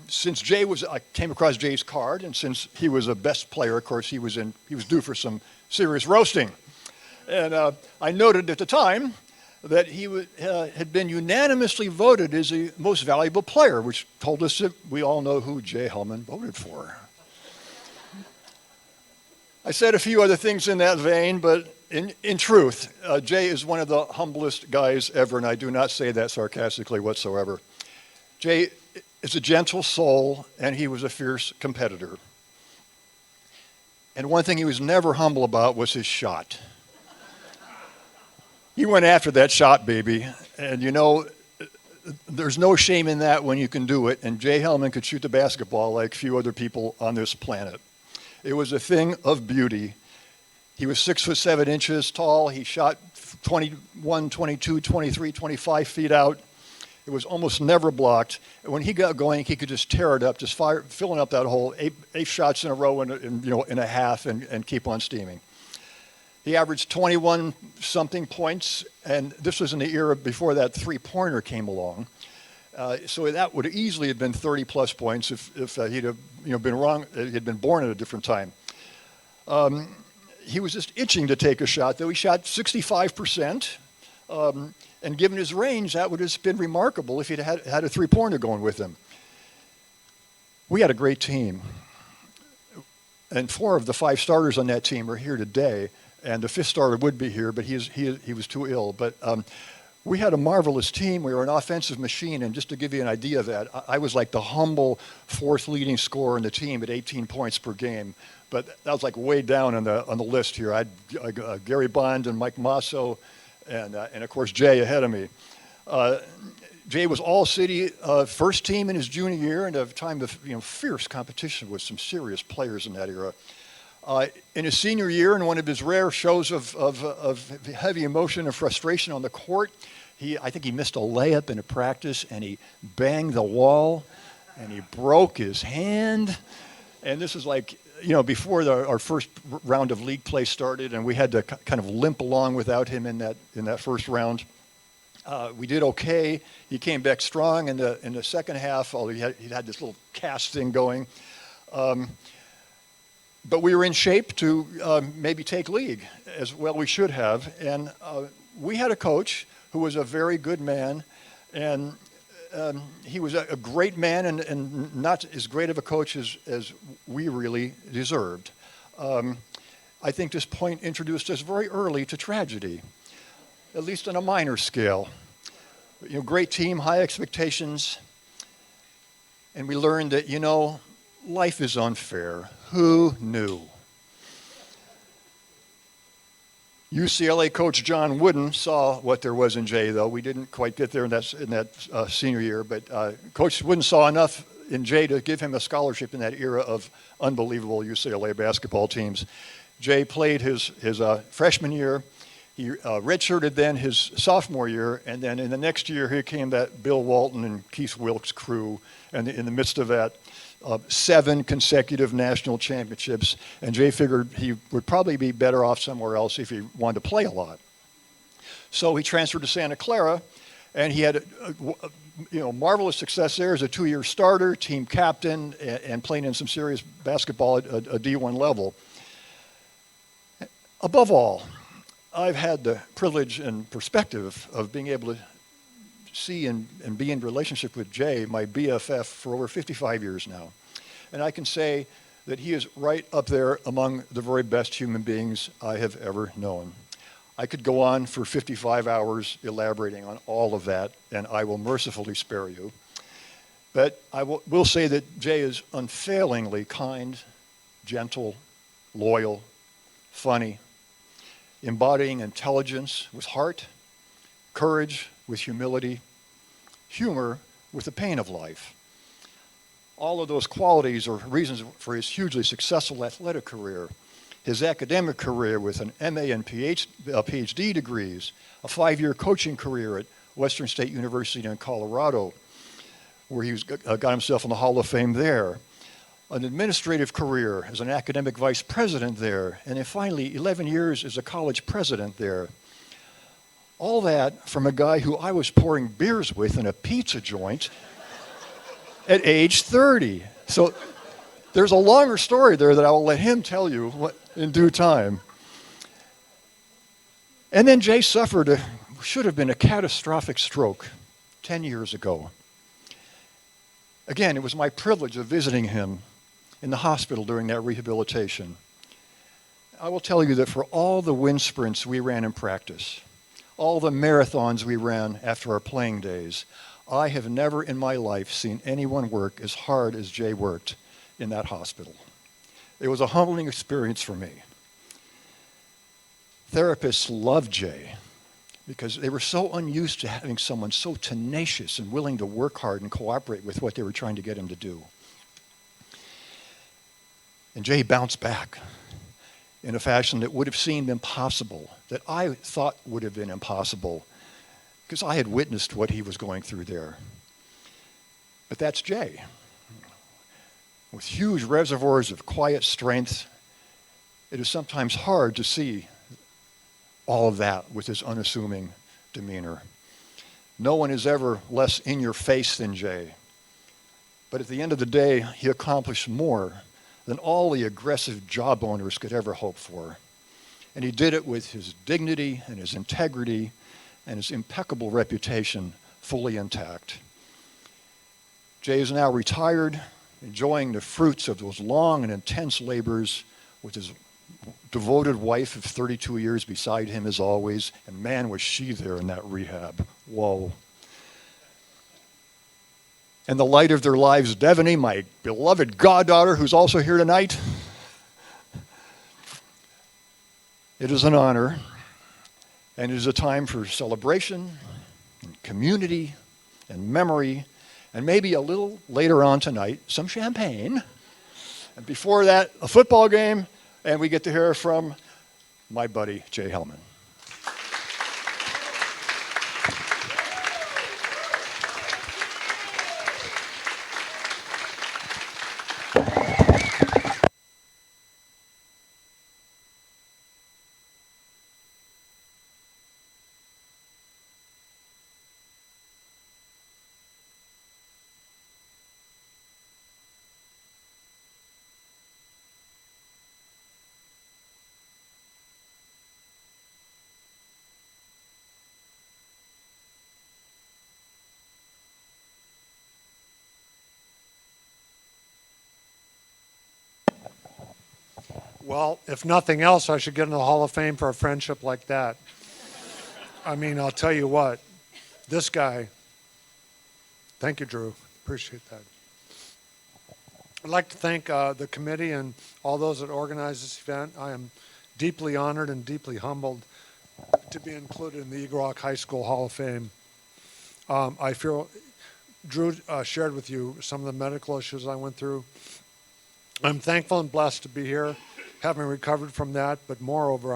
since I came across Jay's card, and since he was a best player, of course, he was due for some serious roasting. And I noted at the time that he had been unanimously voted as the most valuable player, which told us that we all know who Jay Hellman voted for. I said a few other things in that vein, but in truth, Jay is one of the humblest guys ever, and I do not say that sarcastically whatsoever. Jay is a gentle soul, and he was a fierce competitor. And one thing he was never humble about was his shot. He went after that shot, baby, and you know, there's no shame in that when you can do it, and Jay Hellman could shoot the basketball like few other people on this planet. It was a thing of beauty. He was 6'7" tall. He shot 21, 22, 23, 25 feet out. It was almost never blocked. When he got going, he could just tear it up, just filling up that hole, eight shots in a row in a half, and keep on steaming. He averaged 21-something points, and this was in the era before that three-pointer came along. So that would easily have been 30-plus points if he'd have he'd been born at a different time. He was just itching to take a shot, though. He shot 65%, and given his range, that would have been remarkable if he'd had a three-pointer going with him. We had a great team, and 4 of the 5 starters on that team are here today, and the 5th starter would be here, but he was too ill. But we had a marvelous team. We were an offensive machine, and just to give you an idea of that, I was like the humble fourth leading scorer in the team at 18 points per game. But that was like way down on the list here. I had Gary Bond and Mike Masso, and of course Jay ahead of me. Jay was all-city first team in his junior year, and at a time of fierce competition with some serious players in that era. In his senior year, in one of his rare shows of heavy emotion and frustration on the court, I think he missed a layup in a practice, and he banged the wall, and he broke his hand. And this is like, before our first round of league play started, and we had to kind of limp along without him in that first round. We did okay. He came back strong in the second half, although he had this little cast thing going. But we were in shape to maybe take league, as well we should have. And we had a coach who was a very good man, and he was a great man and not as great of a coach as we really deserved. I think this point introduced us very early to tragedy, at least on a minor scale. Great team, high expectations, and we learned that, life is unfair. Who knew? UCLA coach John Wooden saw what there was in Jay, though. We didn't quite get there in that senior year, but Coach Wooden saw enough in Jay to give him a scholarship in that era of unbelievable UCLA basketball teams. Jay played his freshman year. He redshirted then his sophomore year, and then in the next year, here came that Bill Walton and Keith Wilkes crew, and in the midst of that, 7 consecutive national championships, and Jay figured he would probably be better off somewhere else if he wanted to play a lot. So he transferred to Santa Clara, and he had marvelous success there as a 2-year starter, team captain, and playing in some serious basketball at a D1 level. Above all, I've had the privilege and perspective of being able to see and be in relationship with Jay, my BFF, for over 55 years now. And I can say that he is right up there among the very best human beings I have ever known. I could go on for 55 hours elaborating on all of that, and I will mercifully spare you. But I will say that Jay is unfailingly kind, gentle, loyal, funny, embodying intelligence with heart, courage with humility, humor with the pain of life. All of those qualities are reasons for his hugely successful athletic career, his academic career with an MA and PhD degrees, a 5-year coaching career at Western State University in Colorado, where he got himself in the Hall of Fame there, an administrative career as an academic vice president there, and then finally 11 years as a college president there. All that from a guy who I was pouring beers with in a pizza joint at age 30. So there's a longer story there that I will let him tell you in due time. And then Jay suffered should have been a catastrophic stroke 10 years ago. Again, it was my privilege of visiting him in the hospital during that rehabilitation. I will tell you that for all the wind sprints we ran in practice, all the marathons we ran after our playing days, I have never in my life seen anyone work as hard as Jay worked in that hospital. It was a humbling experience for me. Therapists loved Jay because they were so unused to having someone so tenacious and willing to work hard and cooperate with what they were trying to get him to do. And Jay bounced back in a fashion that would have seemed impossible, that I thought would have been impossible, because I had witnessed what he was going through there. But that's Jay. With huge reservoirs of quiet strength, it is sometimes hard to see all of that with his unassuming demeanor. No one is ever less in your face than Jay. But at the end of the day, he accomplished more than all the aggressive job owners could ever hope for. And he did it with his dignity and his integrity and his impeccable reputation fully intact. Jay is now retired, enjoying the fruits of those long and intense labors with his devoted wife of 32 years beside him as always, and man, was she there in that rehab. Whoa. And the light of their lives, Devaney, my beloved goddaughter, who's also here tonight. It is an honor, and it is a time for celebration, and community, and memory, and maybe a little later on tonight, some champagne. And before that, a football game, and we get to hear from my buddy, Jay Hellman. Well, if nothing else, I should get into the Hall of Fame for a friendship like that. I mean, I'll tell you what, this guy, thank you, Drew. Appreciate that. I'd like to thank the committee and all those that organized this event. I am deeply honored and deeply humbled to be included in the Eagle Rock High School Hall of Fame. I feel Drew shared with you some of the medical issues I went through. I'm thankful and blessed to be here, having recovered from that, but moreover,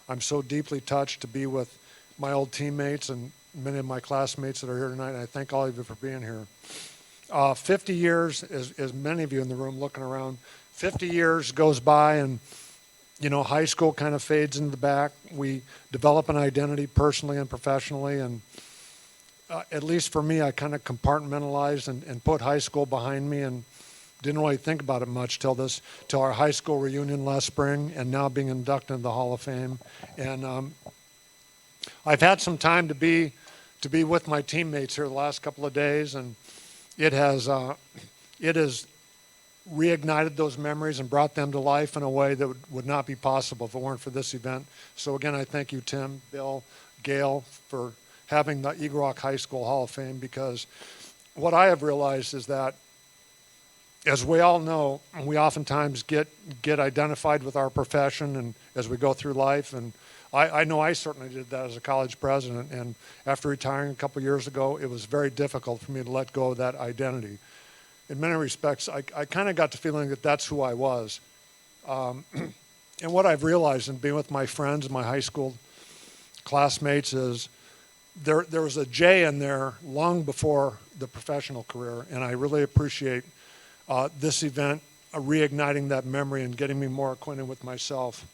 I'm so deeply touched to be with my old teammates and many of my classmates that are here tonight, and I thank all of you for being here. 50 years, as many of you in the room looking around, 50 years goes by and, you know, high school kind of fades into the back. We develop an identity personally and professionally, and at least for me, I kind of compartmentalized and put high school behind me and didn't really think about it much till our high school reunion last spring, and now being inducted into the Hall of Fame. And I've had some time to be with my teammates here the last couple of days, and it has reignited those memories and brought them to life in a way that would not be possible if it weren't for this event. So again, I thank you, Tim, Bill, Gail, for having the Eagle Rock High School Hall of Fame, because what I have realized is that, as we all know, we oftentimes get identified with our profession and as we go through life. And I know I certainly did that as a college president. And after retiring a couple years ago, it was very difficult for me to let go of that identity. In many respects, I kind of got the feeling that that's who I was. And what I've realized in being with my friends and my high school classmates is there was a J in there long before the professional career. And I really appreciate this event, reigniting that memory and getting me more acquainted with myself.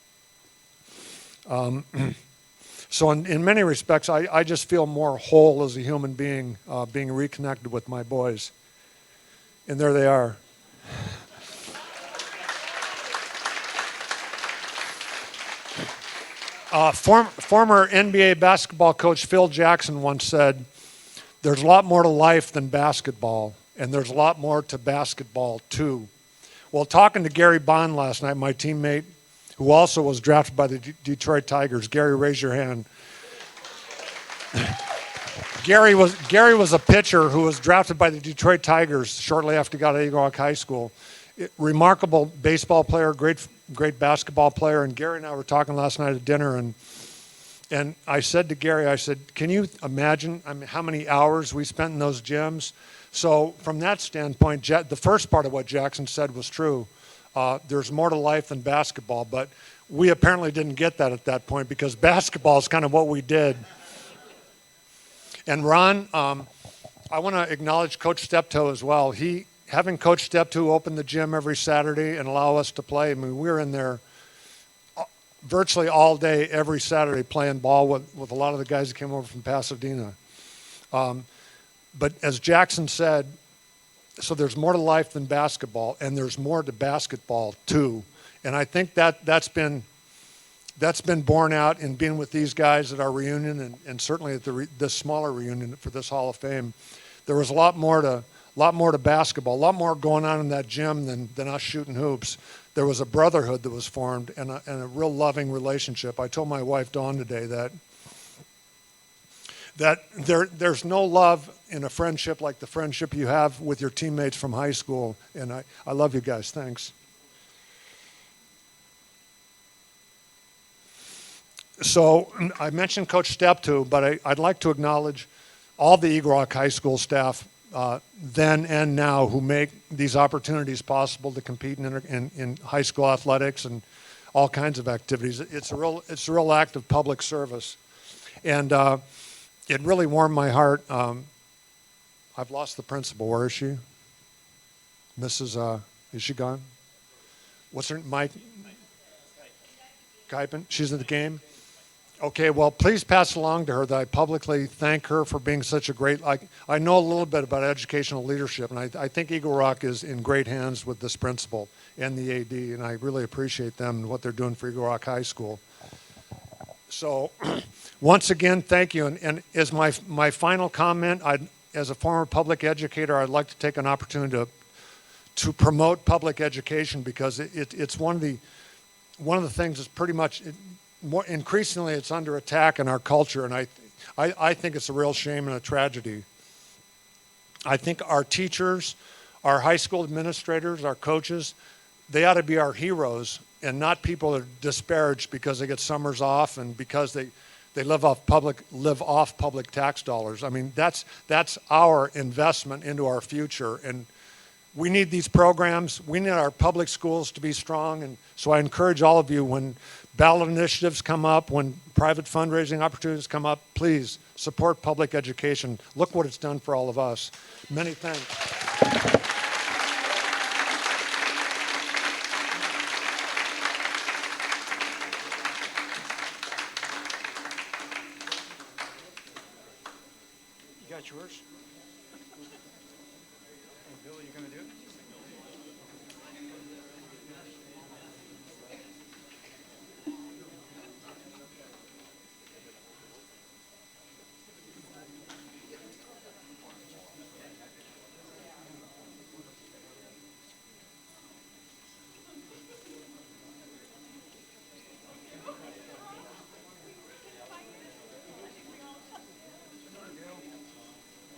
So in many respects, I just feel more whole as a human being, being reconnected with my boys. And there they are. Former NBA basketball coach Phil Jackson once said, "There's a lot more to life than basketball, and there's a lot more to basketball too." Well, talking to Gary Bond last night, my teammate, who also was drafted by the Detroit Tigers. Gary, raise your hand. Gary was a pitcher who was drafted by the Detroit Tigers shortly after he got out of Eagle Rock High School. Remarkable baseball player, great basketball player. And Gary and I were talking last night at dinner, and I said to Gary, I said, "Can you imagine how many hours we spent in those gyms?" So from that standpoint, the first part of what Jackson said was true. There's more to life than basketball, but we apparently didn't get that at that point, because basketball is kind of what we did. And Ron, I want to acknowledge Coach Steptoe as well. Having Coach Steptoe open the gym every Saturday and allow us to play, I mean, we were in there virtually all day, every Saturday, playing ball with a lot of the guys that came over from Pasadena. But as Jackson said, so there's more to life than basketball, and there's more to basketball too. And I think that's been borne out in being with these guys at our reunion, and certainly at this smaller reunion for this Hall of Fame. There was a lot more to basketball, a lot more going on in that gym than us shooting hoops. there was a brotherhood that was formed and a real loving relationship. I told my wife Dawn today that there's no love in a friendship like the friendship you have with your teammates from high school. And I love you guys. Thanks. So I mentioned Coach Steptoe, but I'd like to acknowledge all the Eagle Rock High School staff then and now who make these opportunities possible to compete in high school athletics and all kinds of activities. It's a real act of public service. And it really warmed my heart. I've lost the principal. Where is she? Mrs. Is she gone? What's her Mike? Kuipen? She's in the game? Okay, well, please pass along to her that I publicly thank her for being such a great, I know a little bit about educational leadership, and I think Eagle Rock is in great hands with this principal and the AD, and I really appreciate them and what they're doing for Eagle Rock High School. So, once again, thank you, and as my final comment, as a former public educator, I'd like to take an opportunity to promote public education because it's one of the things that's pretty much, more increasingly it's under attack in our culture, and I think it's a real shame and a tragedy. I think our teachers, our high school administrators, our coaches, they ought to be our heroes and not people that are disparaged because they get summers off and because they live off public tax dollars. I mean, that's our investment into our future, and we need these programs. We need our public schools to be strong, and so I encourage all of you, when ballot initiatives come up, when private fundraising opportunities come up, please support public education. Look what it's done for all of us. Many thanks. You got yours? Bill, you going to do it?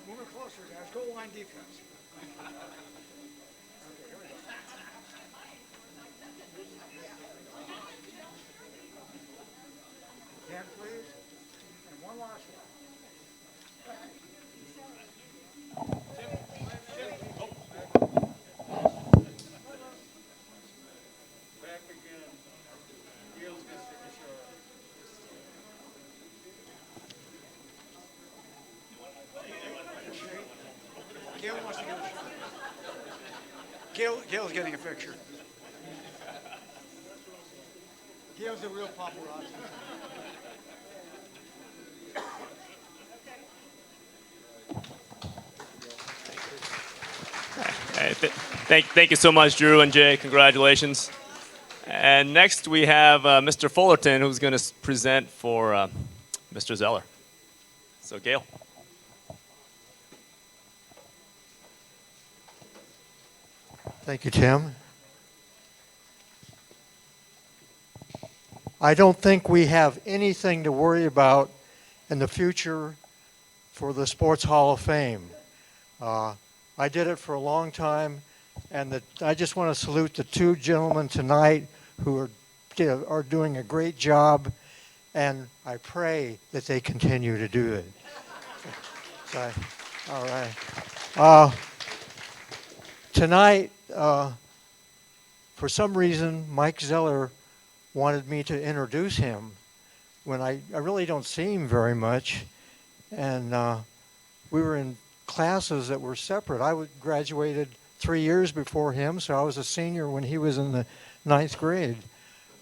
Move it closer, guys. Goal line defense. Okay, here we go. Again, please. And one last one. Back again. Deals good signature. Gail wants to get a shot. Gail's getting a picture. Gail's a real paparazzi. Hey, thank you so much, Drew and Jay. Congratulations. And next we have Mr. Fullerton, who's going to present for Mr. Zeller. So, Gail. Thank you, Tim. I don't think we have anything to worry about in the future for the Sports Hall of Fame. I did it for a long time, and I just want to salute the two gentlemen tonight who are doing a great job, and I pray that they continue to do it. So, all right. Tonight, for some reason, Mike Zeller wanted me to introduce him when I really don't see him very much. And we were in classes that were separate. I graduated 3 years before him, so I was a senior when he was in the 9th grade.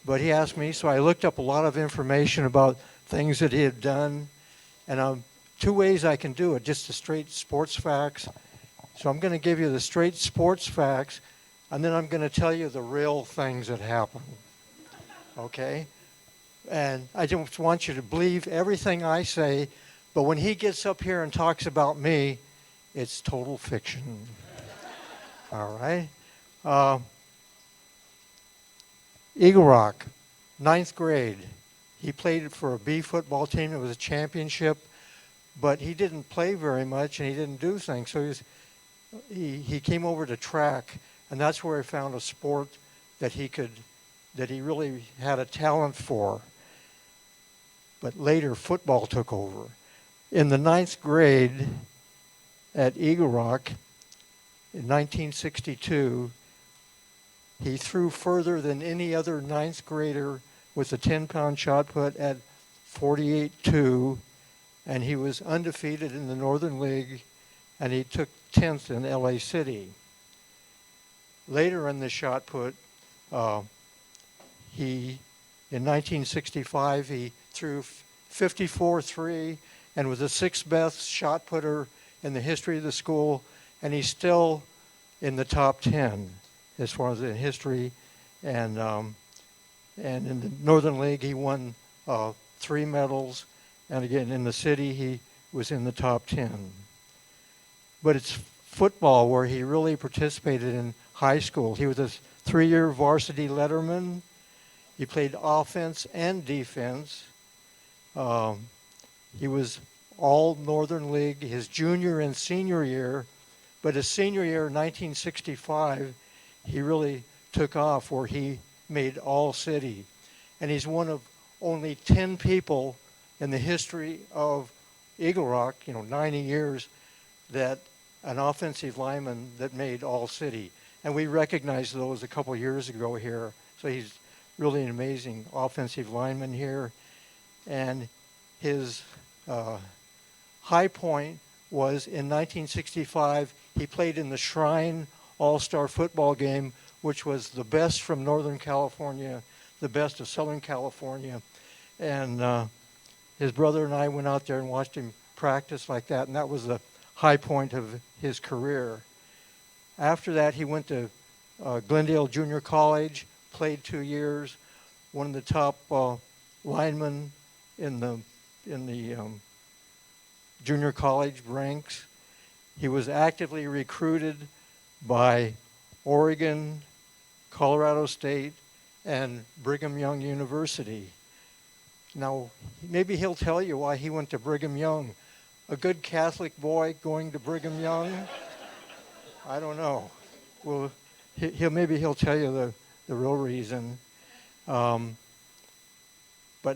But he asked me, so I looked up a lot of information about things that he had done. And two ways I can do it, just the straight sports facts. So I'm going to give you the straight sports facts, and then I'm going to tell you the real things that happened. Okay? And I don't want you to believe everything I say, but when he gets up here and talks about me, it's total fiction. All right? Eagle Rock, ninth grade. He played for a B football team. It was a championship, but he didn't play very much and he didn't do things. So he came over to track, and that's where he found a sport that he really had a talent for. But later, football took over. In the ninth grade at Eagle Rock, in 1962, he threw further than any other ninth grader with a 10-pound shot put at 48-2, and he was undefeated in the Northern League, and he took 10th in LA City. Later in the shot put, in 1965, he threw 54-3 and was the sixth best shot putter in the history of the school, and he's still in the top 10 as far as in history. And in the Northern League, he won 3 medals, and again in the city, he was in the top 10. But it's football where he really participated in high school. He was a 3-year varsity letterman. He played offense and defense. He was all Northern League his junior and senior year, but his senior year, 1965, he really took off where he made all city. And he's one of only 10 people in the history of Eagle Rock, 90 years, that an offensive lineman that made all city. And we recognized those a couple years ago here. So he's really an amazing offensive lineman here. And his high point was in 1965, he played in the Shrine All-Star football game, which was the best from Northern California, the best of Southern California. And his brother and I went out there and watched him practice like that, and that was the high point of his career. After that, he went to Glendale Junior College, played 2 years, one of the top linemen in the junior college ranks. He was actively recruited by Oregon, Colorado State, and Brigham Young University. Now, maybe he'll tell you why he went to Brigham Young. A good Catholic boy going to Brigham Young? I don't know. Well, maybe he'll tell you the real reason. But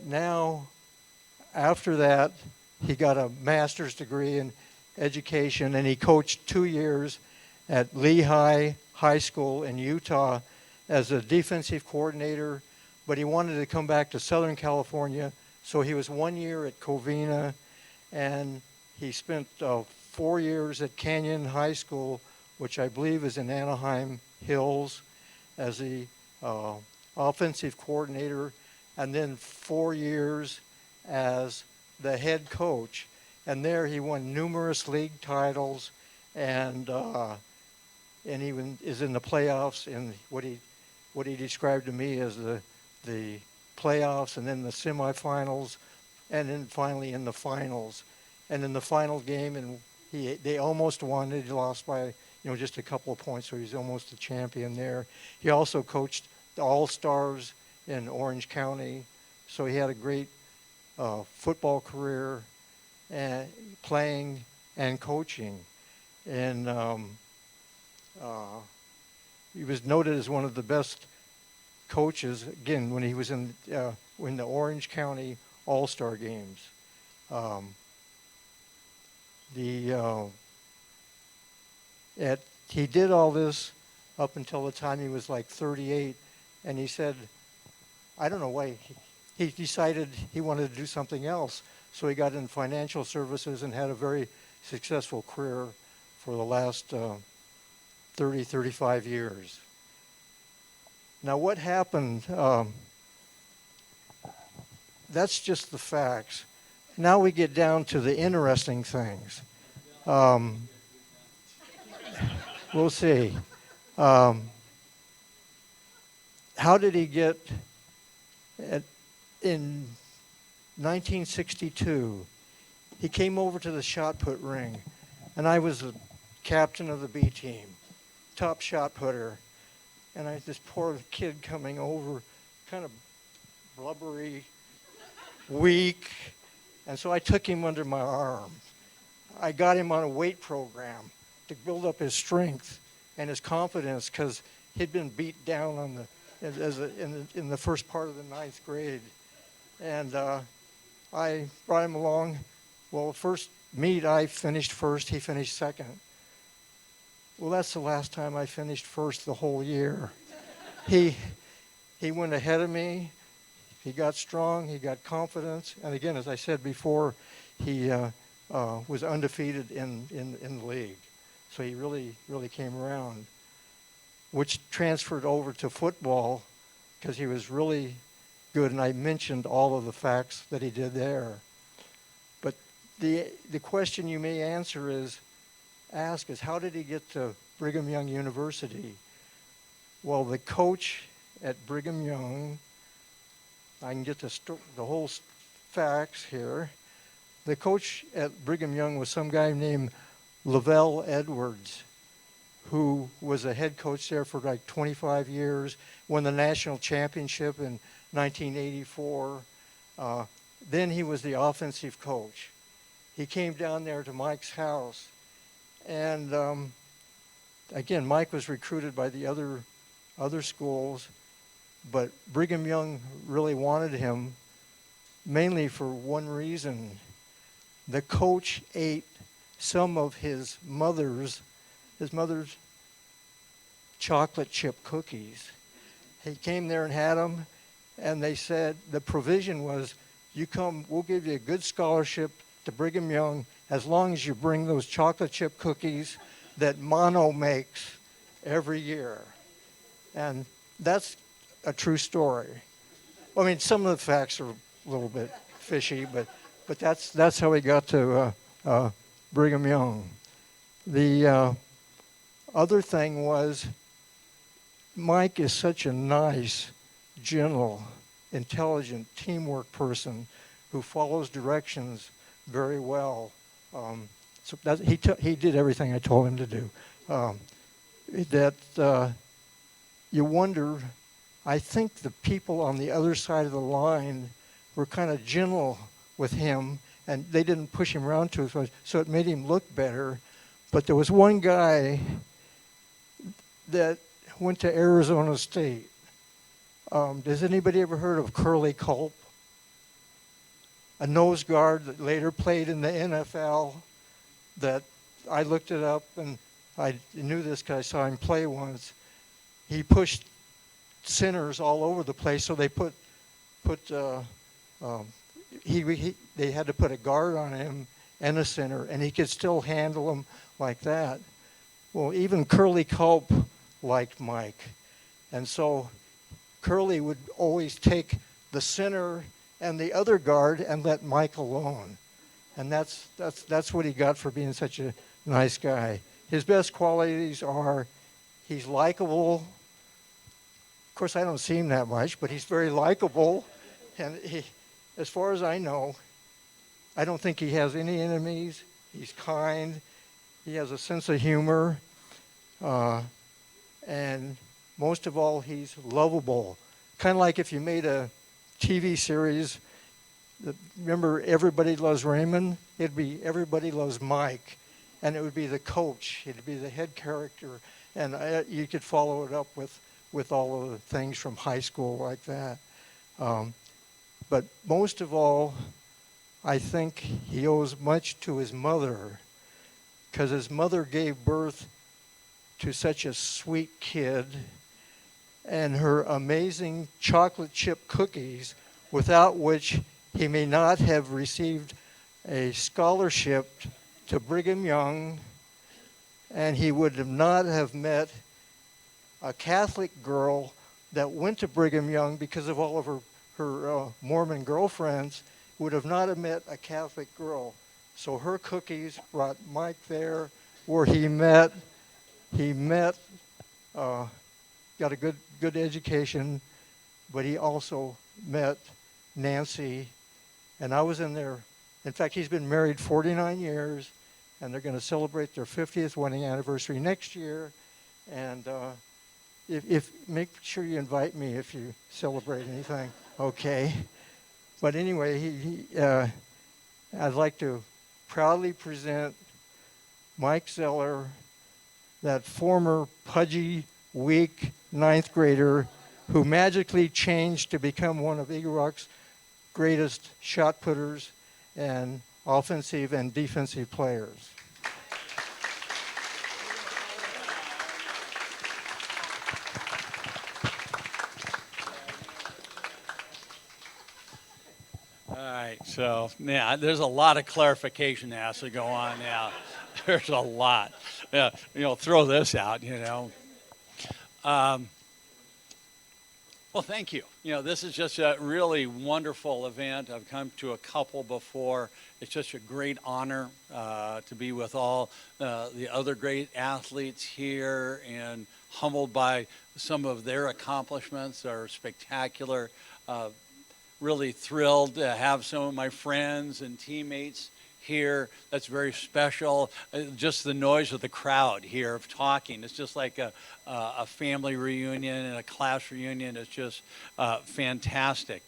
now, after that, he got a master's degree in education, and he coached 2 years at Lehigh High School in Utah as a defensive coordinator, but he wanted to come back to Southern California, so he was 1 year at Covina, and he spent 4 years at Canyon High School, which I believe is in Anaheim Hills, as the offensive coordinator, and then 4 years as the head coach. And there he won numerous league titles, and even is in the playoffs in what he described to me as the playoffs, and then the semifinals, and then finally in the finals. And in the final game, and they almost won. They lost by just a couple of points, so he's almost a champion there. He also coached the All-Stars in Orange County, so he had a great football career, playing and coaching. And he was noted as one of the best coaches, again, when he was in the Orange County All-Star games. He did all this up until the time he was like 38, and he said, I don't know why, he decided he wanted to do something else. So he got in financial services and had a very successful career for the last 35 years. Now what happened, that's just the facts. Now we get down to the interesting things. We'll see. How did he get in 1962? He came over to the shot put ring, and I was the captain of the B team, top shot putter. And this poor kid coming over kind of blubbery, weak, and so I took him under my arm. I got him on a weight program to build up his strength and his confidence because he'd been beat down on in the first part of the ninth grade. And I brought him along. Well, first meet, I finished first, he finished second. Well, that's the last time I finished first the whole year. He went ahead of me. He got strong. He got confidence. And again, as I said before, he was undefeated in the league. So he really came around, which transferred over to football because he was really good. And I mentioned all of the facts that he did there. But the question you may ask is how did he get to Brigham Young University? Well, the coach at Brigham Young, I can get the whole facts here. The coach at Brigham Young was some guy named Lavelle Edwards, who was a head coach there for like 25 years, won the national championship in 1984. Then he was the offensive coach. He came down there to Mike's house. And again, Mike was recruited by the other schools, but Brigham Young really wanted him mainly for one reason. The coach ate some of his mother's chocolate chip cookies. He came there and had them, and they said the provision was, you come, we'll give you a good scholarship to Brigham Young as long as you bring those chocolate chip cookies that Mono makes every year. And that's a true story. I mean, some of the facts are a little bit fishy, but that's how he got to Brigham Young. The other thing was Mike is such a nice, gentle, intelligent, teamwork person who follows directions very well. So he did everything I told him to do. You wonder, I think the people on the other side of the line were kind of gentle with him, and they didn't push him around too much, so it made him look better. But there was one guy that went to Arizona State. Does anybody ever heard of Curly Culp? A nose guard that later played in the NFL. That I looked it up, and I knew this guy. I saw him play once. He pushed sinners all over the place, so they they had to put a guard on him and a sinner, and he could still handle them like that. Well, even Curly Culp liked Mike, and so Curly would always take the sinner and the other guard and let Mike alone. And that's what he got for being such a nice guy. His best qualities are he's likable. Of course, I don't see him that much, but he's very likable. And as far as I know, I don't think he has any enemies. He's kind. He has a sense of humor. And most of all, he's lovable. Kind of like if you made a TV series, remember Everybody Loves Raymond? It'd be Everybody Loves Mike. And it would be the coach. It'd be the head character. And you could follow it up with all of the things from high school like that. But most of all, I think he owes much to his mother, because his mother gave birth to such a sweet kid, and her amazing chocolate chip cookies, without which he may not have received a scholarship to Brigham Young, and he would not have met a Catholic girl that went to Brigham Young because of all of her Mormon girlfriends, would have not have met a Catholic girl. So her cookies brought Mike there, where he got a good education, but he also met Nancy, and I was in there. In fact, he's been married 49 years, and they're going to celebrate their 50th wedding anniversary next year. And if make sure you invite me if you celebrate anything. Okay. But anyway, I'd like to proudly present Mike Zeller, that former pudgy, weak ninth grader who magically changed to become one of Eagle Rock's greatest shot putters and offensive and defensive players. All right, so yeah, there's a lot of clarification that has to go on now. There's a lot. Yeah, throw this out, Well, thank you. This is just a really wonderful event. I've come to a couple before. It's just a great honor to be with all the other great athletes here and humbled by some of their accomplishments are spectacular. Really thrilled to have some of my friends and teammates here. That's very special. Just the noise of the crowd here of talking. It's just like a family reunion and a class reunion. It's just fantastic.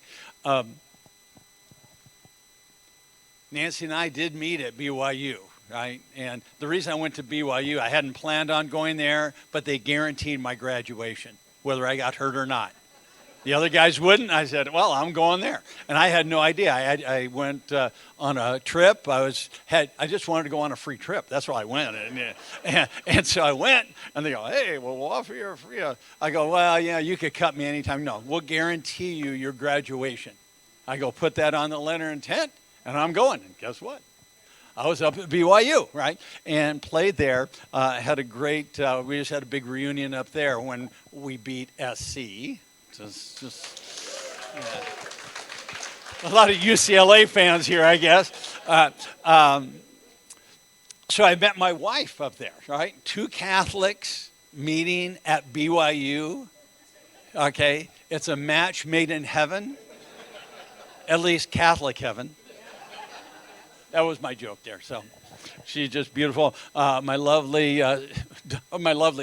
Nancy and I did meet at BYU, right? And the reason I went to BYU, I hadn't planned on going there, but they guaranteed my graduation, whether I got hurt or not. The other guys wouldn't. I said, well, I'm going there. And I had no idea. I went on a trip. I just wanted to go on a free trip. That's why I went. And so I went, and they go, hey, well, we'll offer you a free. I go, well, yeah, you could cut me anytime. No, we'll guarantee you your graduation. I go, put that on the letter of intent, and I'm going. And guess what? I was up at BYU, right, and played there. Had a great, we just had a big reunion up there when we beat SC. Yeah. A lot of UCLA fans here, I guess. So I met my wife up there, right? Two Catholics meeting at BYU. Okay, it's a match made in heaven, at least Catholic heaven. That was my joke there. So she's just beautiful. My lovely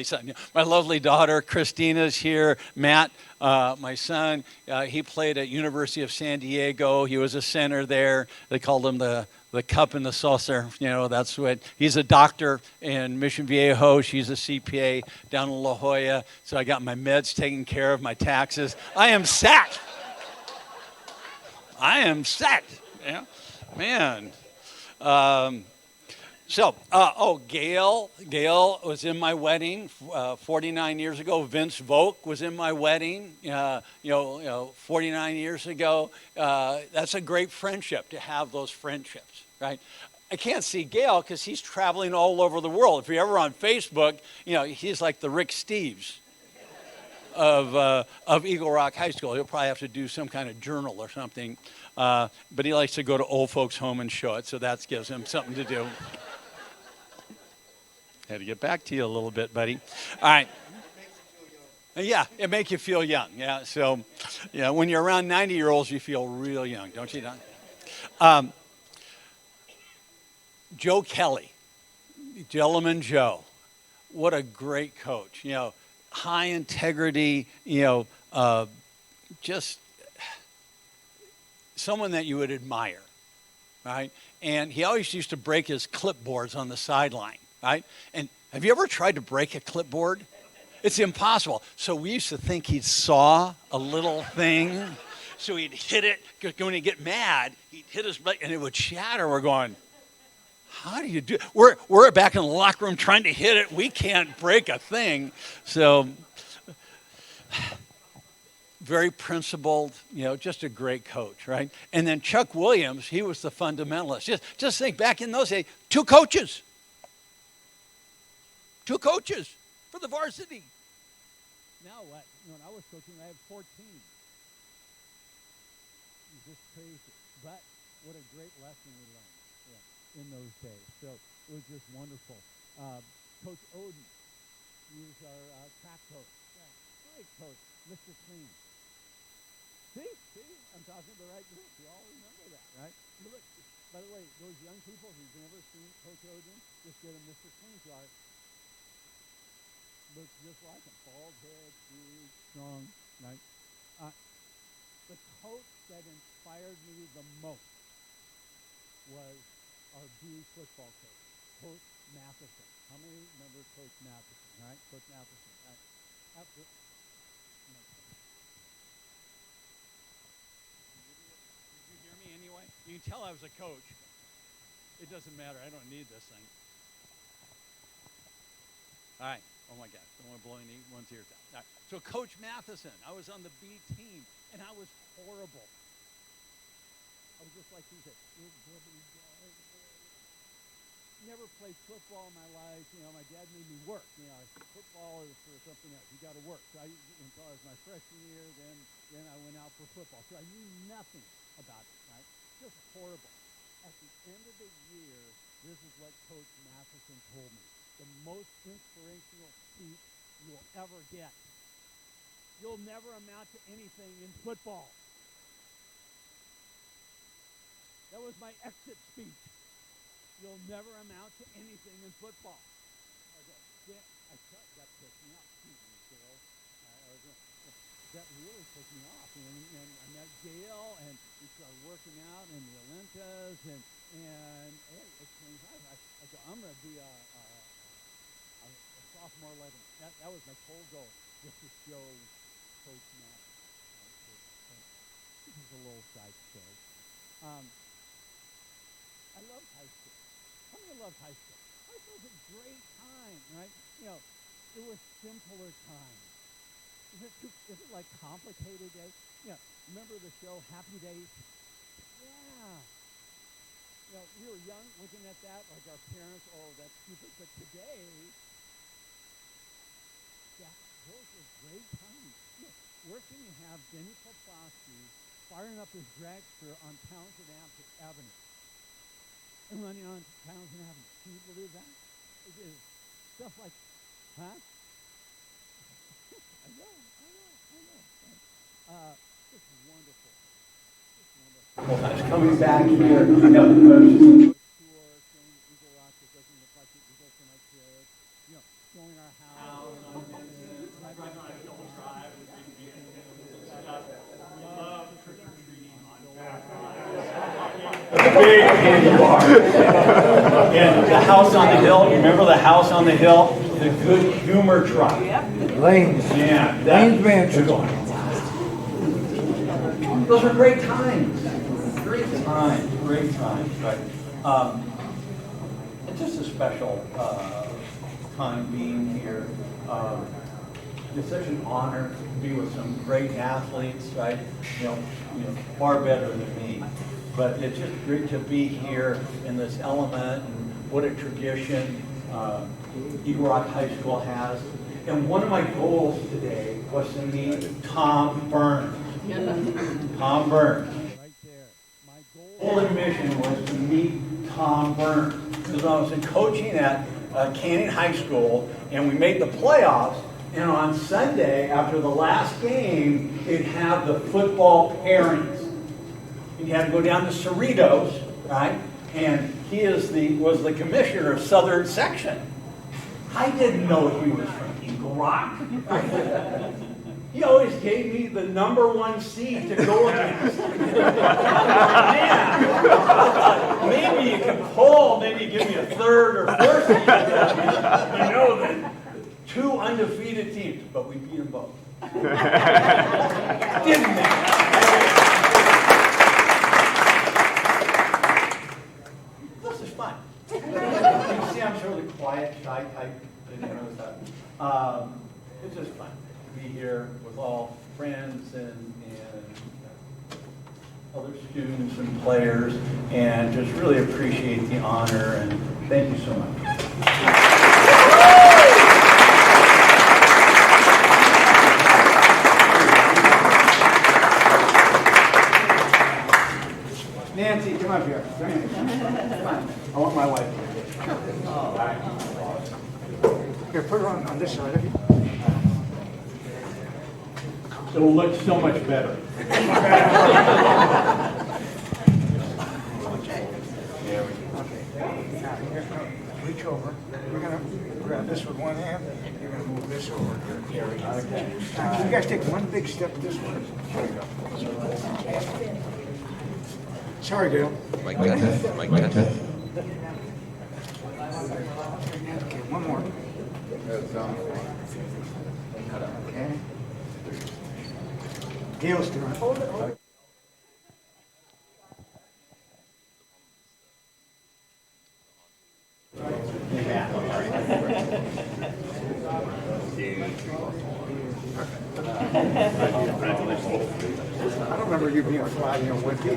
son, my lovely daughter Christina's here. Matt, my son, he played at University of San Diego. He was a center there. They called him the cup and the saucer. That's what he's a doctor in Mission Viejo. She's a CPA down in La Jolla. So I got my meds taken care of, my taxes. I am set. Yeah, man. Gail was in my wedding 49 years ago. Vince Volk was in my wedding, 49 years ago. That's a great friendship, to have those friendships, right? I can't see Gail because he's traveling all over the world. If you're ever on Facebook, he's like the Rick Steves of Eagle Rock High School. He'll probably have to do some kind of journal or something. But he likes to go to old folks' home and show it, so that gives him something to do. Had to get back to you a little bit, buddy. All right. Yeah, it makes you feel young. Yeah, so when you're around 90-year-olds, you feel real young, don't you, Don? Joe Kelly, Gentleman Joe, what a great coach. High integrity, just someone that you would admire, right? And he always used to break his clipboards on the sideline, right? And have you ever tried to break a clipboard? It's impossible. So we used to think he'd saw a little thing, so he'd hit it. When he'd get mad, he'd hit his leg, and it would shatter. We're going, how do you do it? We're back in the locker room trying to hit it. We can't break a thing. So very principled, just a great coach, right? And then Chuck Williams, he was the fundamentalist. Just think, back in those days, two coaches for the varsity. Now what? When I was coaching, I had 14. It's just crazy. But what a great lesson we learned in those days. So it was just wonderful. Coach Oden, he was our track coach. Yeah, great coach, Mr. Clean. See, I'm talking to the right group. You all remember that, right? Look, by the way, those young people who've never seen Coach Oden, just get a Mr. Clean jar. looks just like him. Bald head, big, strong, right? The coach that inspired me the most was our B football coach, Coach Matheson. How many remember Coach Matheson, right? Coach Matheson, right? Did you hear me anyway? You can tell I was a coach. It doesn't matter. I don't need this thing. All right. Oh, my gosh. Don't want to blow anyone's ears out. All right. So Coach Matheson, I was on the B team, and I was horrible. I was just like he said, never played football in my life. You know, my dad made me work. You know, football is for something else. You got to work. So until I was my freshman year, then I went out for football. So I knew nothing about it, right? Just horrible. At the end of the year, this is what Coach Matheson told me. The most inspirational speech you'll ever get. You'll never amount to anything in football. That was my exit speech. You'll never amount to anything in football. I go, yeah, that pissed me off. That really pissed me off. And I met Gail, and we started working out in the Olentas, and hey, it changed my life. I go, I'm going to be a sophomore level. That was my whole goal, just to show Coach Matt. This is a little side story. I love high school. How many love high school? High school was a great time, right? You know, it was simpler times. Is it like complicated days? You know, remember the show Happy Days? Yeah. You know, we were young looking at that, like our parents, oh, that's stupid. But today, those were great times. You know, where can you have Denny Poplowski firing up his dragster on Townsend Avenue? And running on Townsend Avenue. Can you believe that? It is stuff like, huh? I know. It's wonderful. Coming back here, tour, showing Eagle Rock, it doesn't look like it was for my kids. You know, showing our house. Driving on a double drive. Love trick-or-treating on big candy bar. And the house on the hill, remember the house on the hill? The Good Humor Truck. Lane's. Yeah. Lane's Mansion. Those are great times. Great times, right? It's just a special time being here. It's such an honor to be with some great athletes, right? You know, far better than me. But it's just great to be here in this element, and what a tradition Eagle Rock High School has. And one of my goals today was to meet Tom Burns. Tom Burns. Right there. My Goal and mission was to meet Tom Burns. Because when I was coaching at Canyon High School, and we made the playoffs, and on Sunday, after the last game, they'd have the football pairings. You had to go down to Cerritos, right? And he was the commissioner of Southern Section. I didn't know he was from Eagle Rock. He always gave me the #1 seed to go against. Man, maybe you can pull, maybe give me a third or fourth seed. You know that 2 undefeated teams, but we beat them both. Didn't they? This is fun. You can see I'm sort of the quiet, shy type. It's just fun to be here with all friends and other students and players, and just really appreciate the honor, and thank you so much. Nancy, come up here. Come on. I want my wife. All right. Here, put her on this side of you. It'll look so much better. Reach over. We're gonna grab this with one hand, you're going to move this over here. Okay. Now, you guys take one big step this way. There you go. Sorry, Gail. Mic test. Mic test. Okay, one more. Okay. Gail's turn. I don't remember you being a fly in with me.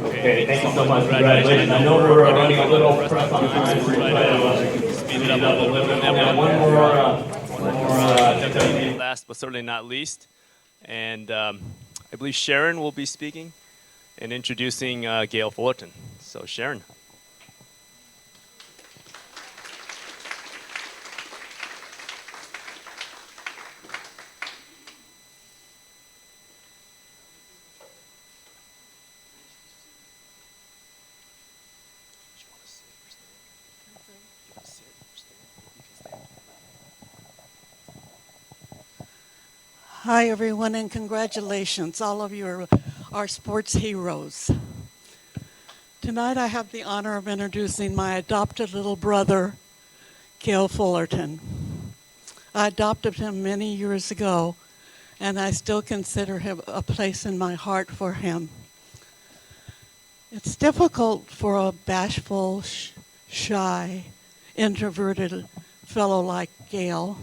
Okay, thank you so much. Congratulations. I know we're running a little press on time. We're trying to Speed it up a little bit. We have one more. Last but certainly not least, and I believe Sharon will be speaking and introducing Gail Fullerton. So Sharon. Hi, everyone, and congratulations. All of you are sports heroes. Tonight, I have the honor of introducing my adopted little brother, Gale Fullerton. I adopted him many years ago, and I still consider him a place in my heart for him. It's difficult for a bashful, shy, introverted fellow like Gale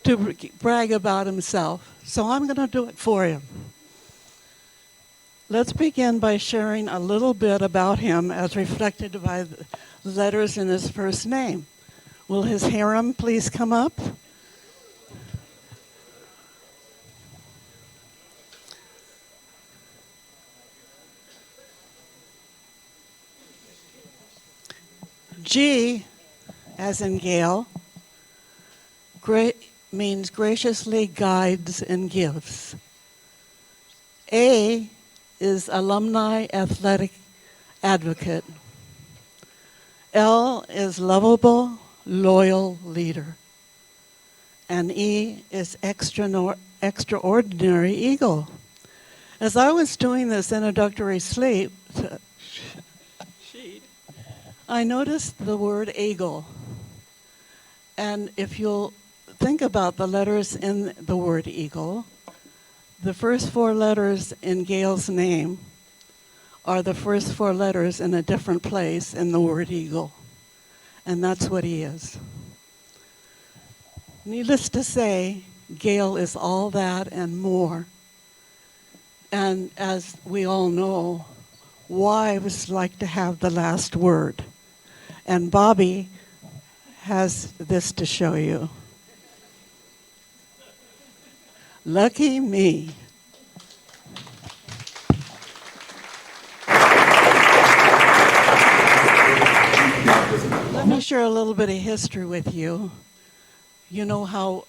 to brag about himself, so I'm going to do it for him. Let's begin by sharing a little bit about him as reflected by the letters in his first name. Will his harem please come up? G, as in Gale, means graciously guides and gives. A is alumni athletic advocate. L is lovable, loyal leader. And E is extraordinary eagle. As I was doing this introductory sheet, I noticed the word eagle. And if you'll think about the letters in the word eagle, the first four letters in Gale's name are the first four letters in a different place in the word eagle. And that's what he is. Needless to say, Gale is all that and more. And as we all know, wives like to have the last word. And Bobby has this to show you. Lucky me. Let me share a little bit of history with you. You know how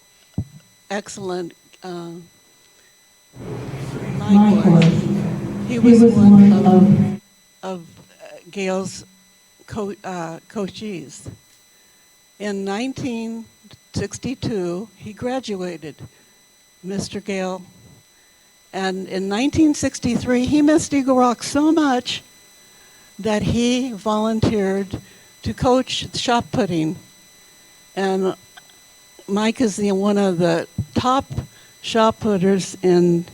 excellent Mike was. He was one of Gale's coachees. In 1962, he graduated, Mr. Gale. And in 1963, he missed Eagle Rock so much that he volunteered to coach shot putting. And Mike is one of the top shot putters, and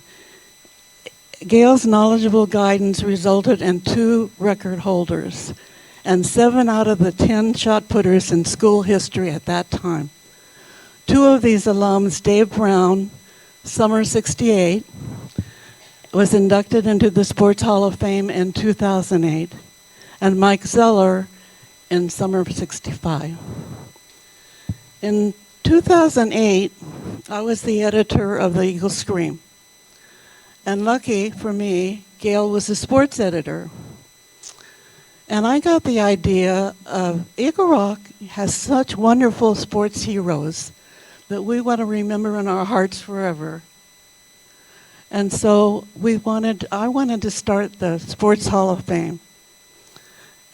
Gale's knowledgeable guidance resulted in 2 record holders and 7 out of the 10 shot putters in school history at that time. 2 of these alums, Dave Brown, summer '68, was inducted into the Sports Hall of Fame in 2008, and Mike Zeller in summer '65. In 2008, I was the editor of the Eagle Scream. And lucky for me, Gale was the sports editor. And I got the idea of Eagle Rock has such wonderful sports heroes that we want to remember in our hearts forever. And so I wanted to start the Sports Hall of Fame.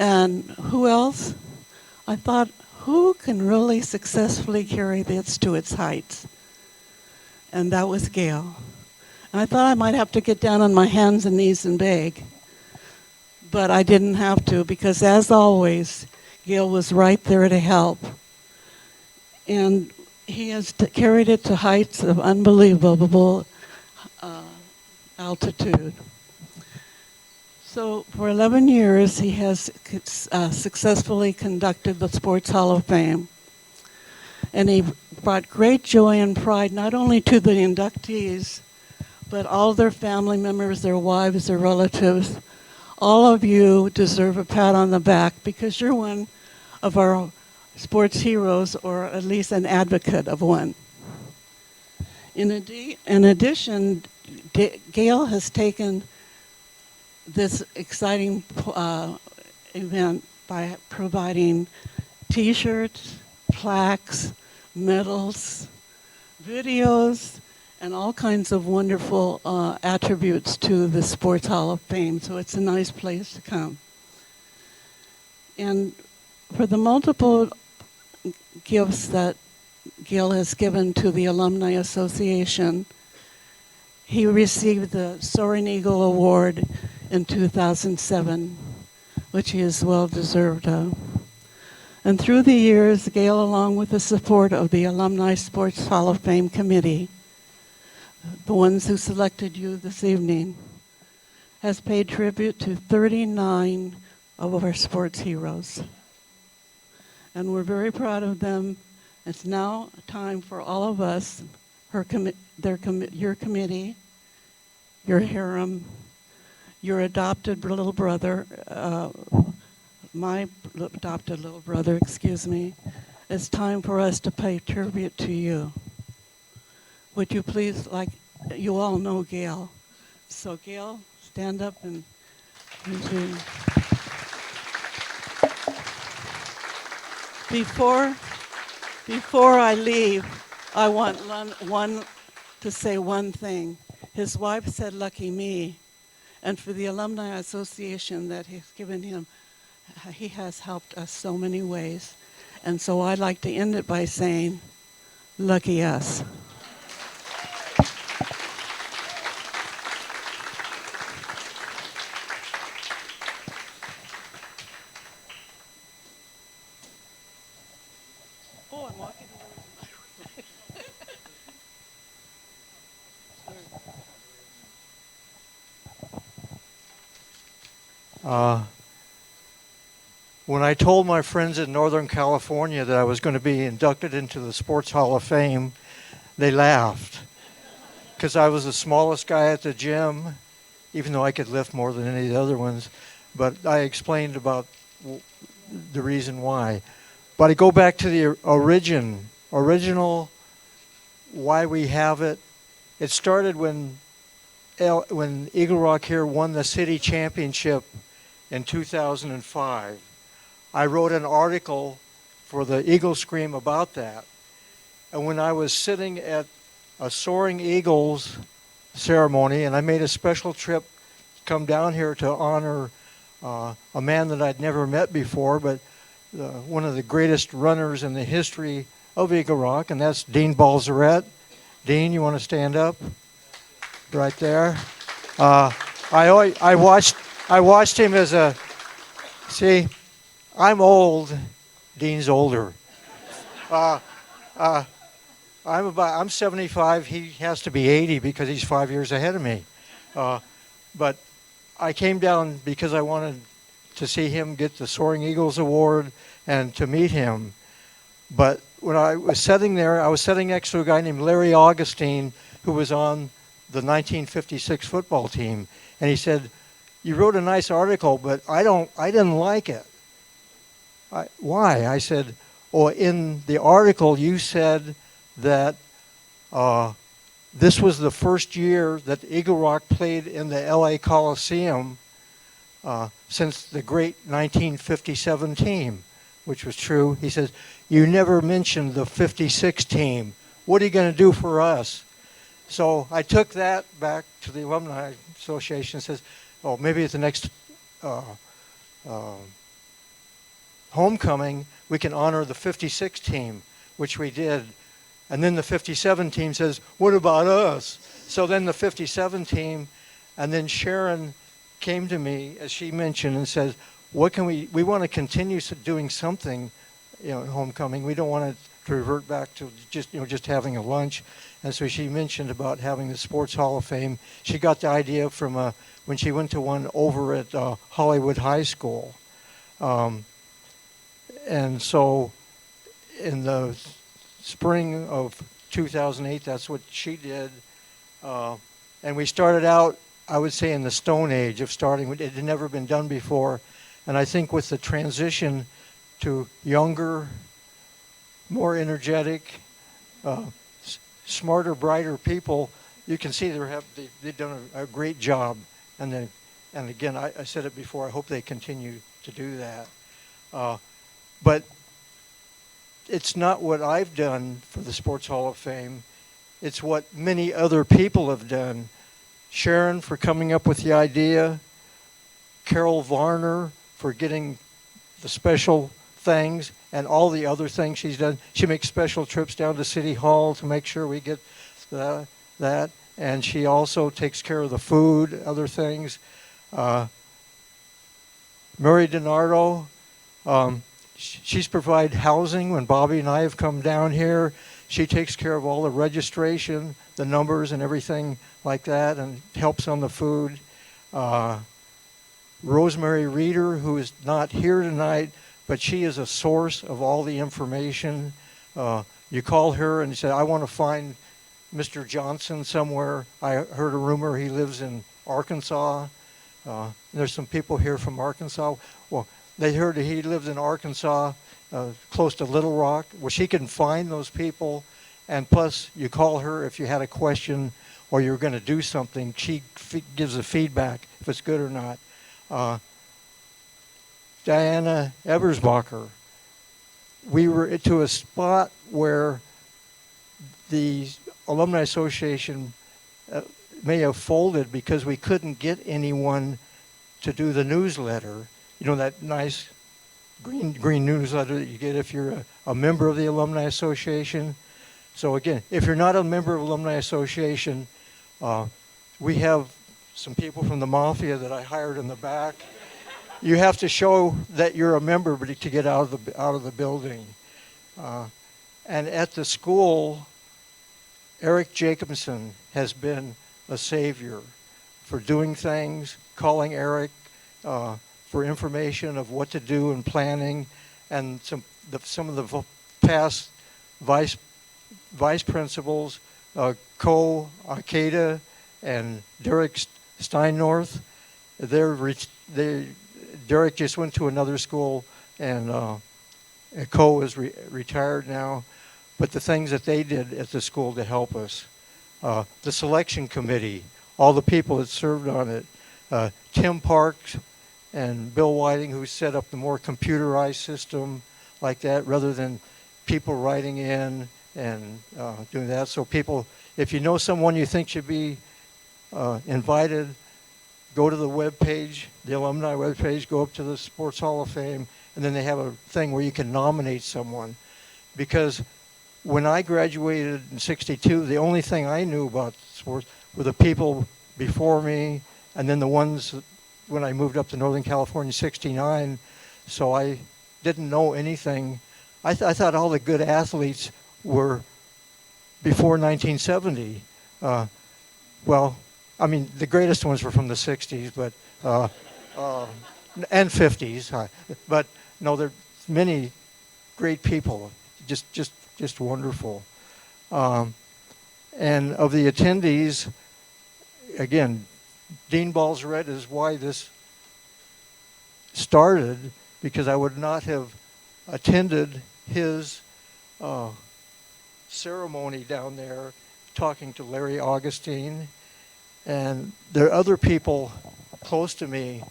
And who else? I thought, who can really successfully carry this to its heights? And that was Gail. And I thought I might have to get down on my hands and knees and beg. But I didn't have to, because as always, Gail was right there to help. And he has carried it to heights of unbelievable altitude. So for 11 years, he has successfully conducted the Sports Hall of Fame. And he brought great joy and pride not only to the inductees, but all their family members, their wives, their relatives. All of you deserve a pat on the back because you're one of our sports heroes, or at least an advocate of one. In addition, Gail has taken this exciting event by providing T-shirts, plaques, medals, videos, and all kinds of wonderful attributes to the Sports Hall of Fame. So it's a nice place to come. And for the multiple gifts that Gail has given to the Alumni Association, he received the Soaring Eagle Award in 2007, which he is well deserved of. And through the years, Gail, along with the support of the Alumni Sports Hall of Fame Committee, the ones who selected you this evening, has paid tribute to 39 of our sports heroes. And we're very proud of them. It's now time for all of us, your committee, your harem, your adopted little brother, my adopted little brother, excuse me. It's time for us to pay tribute to you. Would you please, like, you all know Gail. So Gail, stand up and before I leave, I want to say one thing. His wife said, "Lucky me," and for the Alumni Association that has given him, he has helped us so many ways. And so I'd like to end it by saying, lucky us. Oh, I'm walking When I told my friends in Northern California that I was going to be inducted into the Sports Hall of Fame, they laughed because I was the smallest guy at the gym, even though I could lift more than any of the other ones. But I explained about the reason why. But I go back to the original why we have it. It started when Eagle Rock here won the city championship in 2005. I wrote an article for the Eagle Scream about that. And when I was sitting at a Soaring Eagles ceremony, and I made a special trip to come down here to honor a man that I'd never met before, but one of the greatest runners in the history of Eagle Rock, and that's Dean Balzarette. Dean, you want to stand up? Right there. I watched him as a, see, I'm old, Dean's older. I'm 75, he has to be 80 because he's 5 years ahead of me. But I came down because I wanted to see him get the Soaring Eagles Award and to meet him. But when I was sitting there, I was sitting next to a guy named Larry Augustine, who was on the 1956 football team. And he said, "You wrote a nice article, but I didn't like it." Why? I said, "Oh, in the article you said that this was the first year that Eagle Rock played in the LA Coliseum since the great 1957 team," which was true. He says, "You never mentioned the 56 team. What are you going to do for us?" So I took that back to the Alumni Association and says, oh, maybe at the next homecoming, we can honor the 56 team, which we did. And then the 57 team says, what about us? So then the 57 team, and then Sharon came to me, as she mentioned, and said, what can we want to continue doing something, at homecoming. We don't want to revert back to just having a lunch. And so she mentioned about having the Sports Hall of Fame. She got the idea from when she went to one over at Hollywood High School. And so in the spring of 2008, that's what she did. And we started out, I would say, in the Stone Age of starting. It had never been done before. And I think with the transition to younger, more energetic, smarter, brighter people, you can see they've done a great job. And again, I said it before, I hope they continue to do that. But it's not what I've done for the Sports Hall of Fame. It's what many other people have done. Sharon for coming up with the idea, Carol Varner for getting the special things and all the other things she's done. She makes special trips down to City Hall to make sure we get that. And she also takes care of the food, other things. Mary DiNardo, she's provided housing when Bobby and I have come down here. She takes care of all the registration, the numbers and everything like that, and helps on the food. Rosemary Reeder, who is not here tonight, but she is a source of all the information. You call her and you say, I want to find Mr. Johnson somewhere. I heard a rumor he lives in Arkansas. There's some people here from Arkansas. Well, they heard that he lives in Arkansas, close to Little Rock. Well, she can find those people, and plus you call her if you had a question or you're going to do something. She gives the feedback if it's good or not. Diana Ebersbacher, we were to a spot where the Alumni Association may have folded because we couldn't get anyone to do the newsletter. You know, that nice green newsletter that you get if you're a member of the Alumni Association. So again, if you're not a member of Alumni Association, we have some people from the Mafia that I hired in the back. You have to show that you're a member to get out of the building. And at the school, Eric Jacobson has been a savior for doing things, calling Eric for information of what to do and planning, and some of the past vice principals, Akeda and Derek Steinnorth. Derek just went to another school, and Co is retired now. But the things that they did at the school to help us, the selection committee, all the people that served on it, Tim Parks and Bill Whiting, who set up the more computerized system like that, rather than people writing in and doing that. So people, if you know someone you think should be invited, go to the web page, the alumni web page, go up to the Sports Hall of Fame, and then they have a thing where you can nominate someone. Because when I graduated in '62, the only thing I knew about sports were the people before me, and then the ones when I moved up to Northern California in '69. So I didn't know anything. I thought all the good athletes were before 1970. Well, I mean, the greatest ones were from the 60s, but and 50s. But no, there are many great people, just wonderful. And of the attendees, again, Dean Balzarette is why this started, because I would not have attended his ceremony down there talking to Larry Augustine. And there are other people close to me.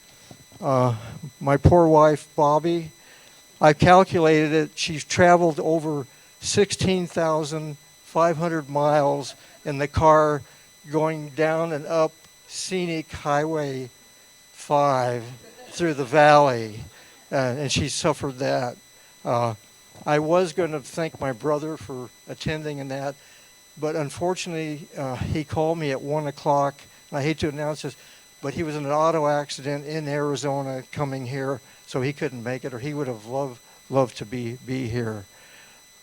My poor wife, Bobby, I calculated it. She's traveled over 16,000 500 miles in the car going down and up scenic Highway 5 through the valley, and she suffered that. I was going to thank my brother for attending and that, but unfortunately, he called me at 1 o'clock. I hate to announce this, but he was in an auto accident in Arizona coming here, so he couldn't make it, or he would have loved to be here.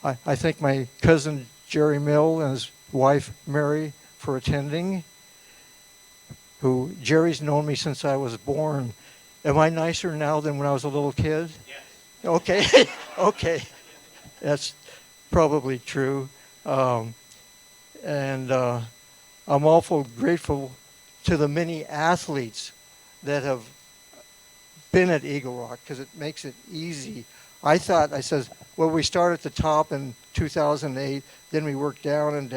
I thank my cousin Jerry Mill and his wife Mary for attending. Jerry's known me since I was born. Am I nicer now than when I was a little kid? Yes. Okay, okay. That's probably true. And I'm awful grateful to the many athletes that have been at Eagle Rock, because it makes it easy. I said, well, we start at the top in 2008, then we work down, and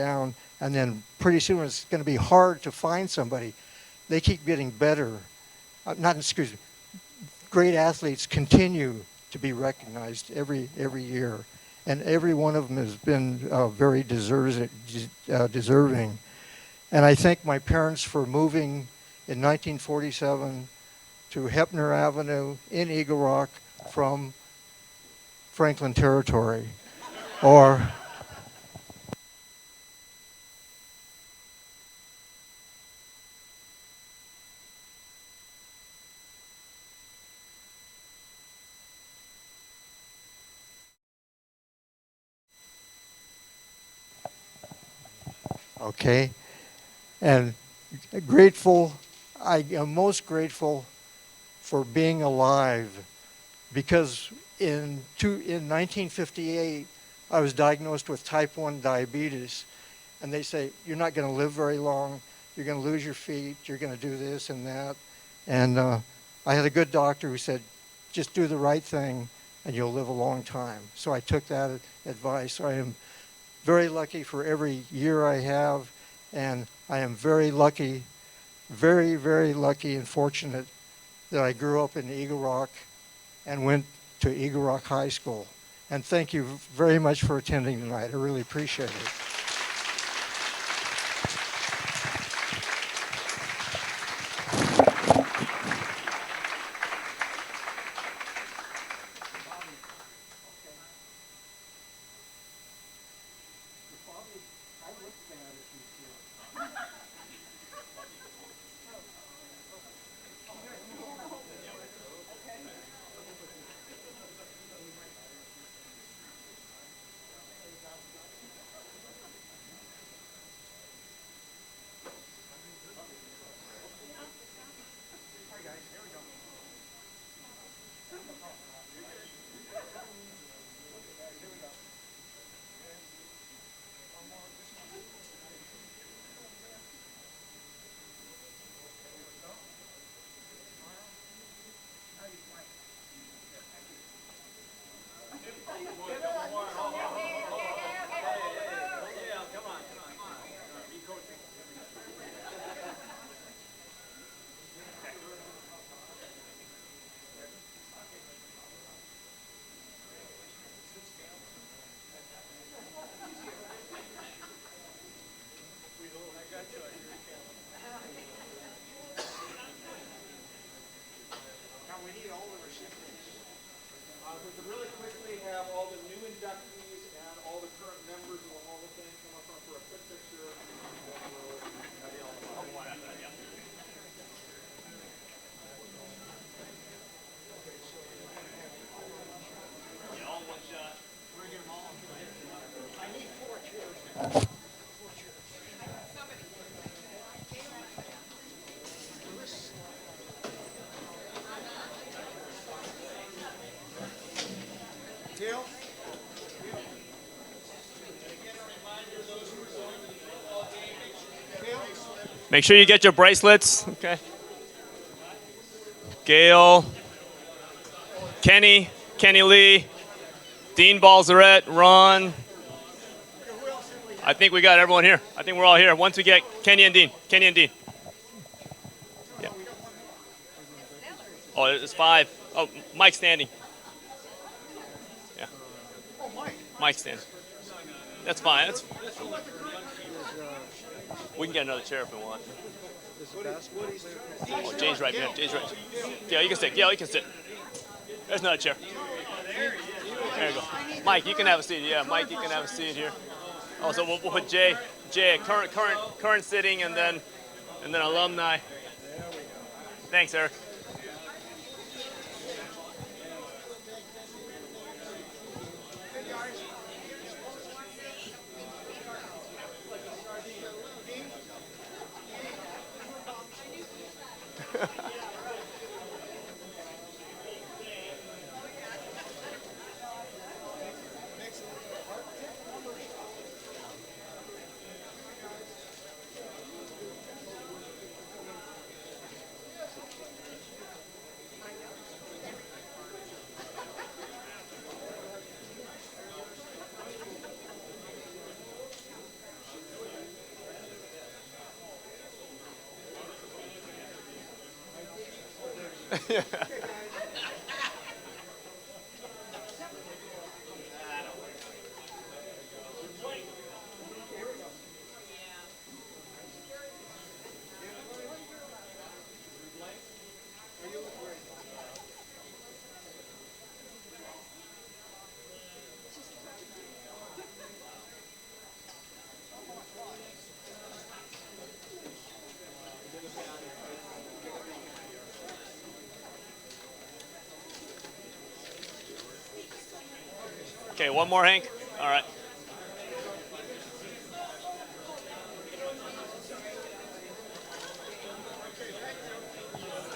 then pretty soon it's going to be hard to find somebody. They keep getting better. Great athletes continue to be recognized every year, and every one of them has been very deserving. And I thank my parents for moving in 1947 to Hepner Avenue in Eagle Rock from Franklin Territory, or okay, and grateful. I am most grateful for being alive, because in 1958 I was diagnosed with type 1 diabetes, and they say you're not going to live very long, you're going to lose your feet, you're going to do this and that, and I had a good doctor who said just do the right thing and you'll live a long time. So I took that advice. I am very lucky for every year I have, and I am very lucky, very, very lucky and fortunate that I grew up in Eagle Rock and went to Eagle Rock High School. And thank you very much for attending tonight. I really appreciate it. Really quickly have all the new inductees and all the current members of the Hall of Fame come up front for a quick picture. All one shot. I need 4 chairs. Make sure you get your bracelets. Okay. Gail, Kenny Lee, Dean Balzarette, Ron. I think we got everyone here. I think we're all here. Once we get Kenny and Dean. Yeah. Oh, it's 5. Oh, Mike's standing. Yeah. Mike's standing. That's fine. We can get another chair if we want. Oh, Jay's right behind. Jay's right. Gail, you can sit. Gail, you can sit. There's another chair. There you go. Mike, you can have a seat. Yeah, Mike, you can have a seat here. Oh, so we'll put Jay, current sitting, and then alumni. Thanks, Eric. Okay, one more, Hank. All right.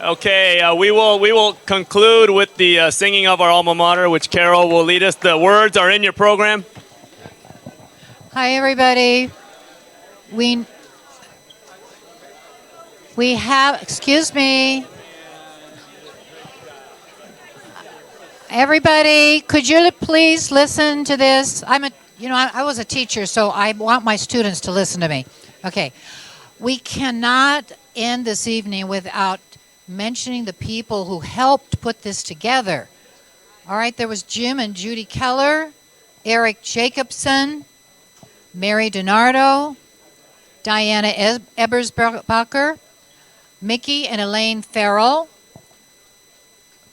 Okay, we will conclude with the singing of our alma mater, which Carol will lead us. The words are in your program. Hi, everybody. We have, excuse me. Everybody, could you please listen to this? I was a teacher, so I want my students to listen to me. Okay. We cannot end this evening without mentioning the people who helped put this together. All right, there was Jim and Judy Keller, Eric Jacobson, Mary DiNardo, Diana Ebersbacher, Mickey and Elaine Farrell,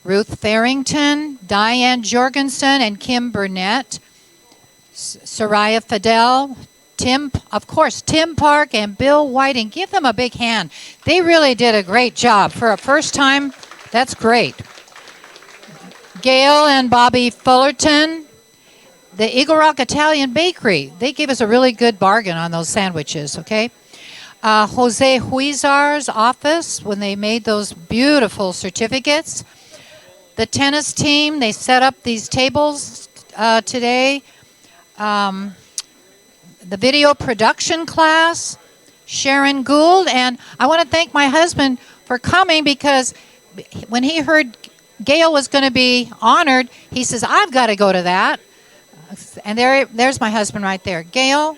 Ruth Farrington, Diane Jorgensen, and Kim Burnett, Soraya Fidel, Tim Park, and Bill Whiting. Give them a big hand. They really did a great job. For a first time, that's great. Gail and Bobby Fullerton, the Eagle Rock Italian Bakery. They gave us a really good bargain on those sandwiches, okay? Jose Huizar's office, when they made those beautiful certificates. The tennis team, they set up these tables today. The video production class, Sharon Gould, and I want to thank my husband for coming because when he heard Gail was going to be honored, he says, I've got to go to that. And there's my husband right there. Gail?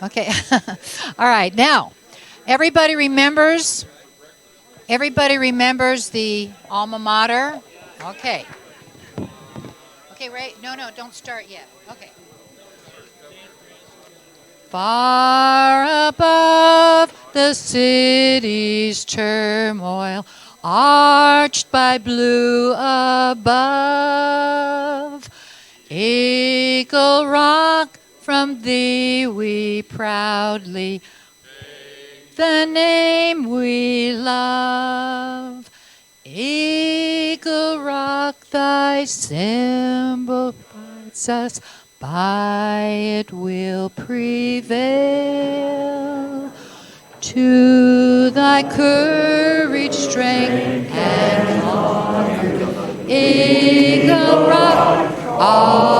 Okay. All right. Now, everybody remembers the alma mater? Okay. Okay, Ray. No, don't start yet. Okay. Far above the city's turmoil, arched by blue above, Eagle Rock, from thee we proudly the name we love. Eagle Rock, thy symbol bites us, by it will prevail. To thy courage, strength, and honor, Eagle Rock, all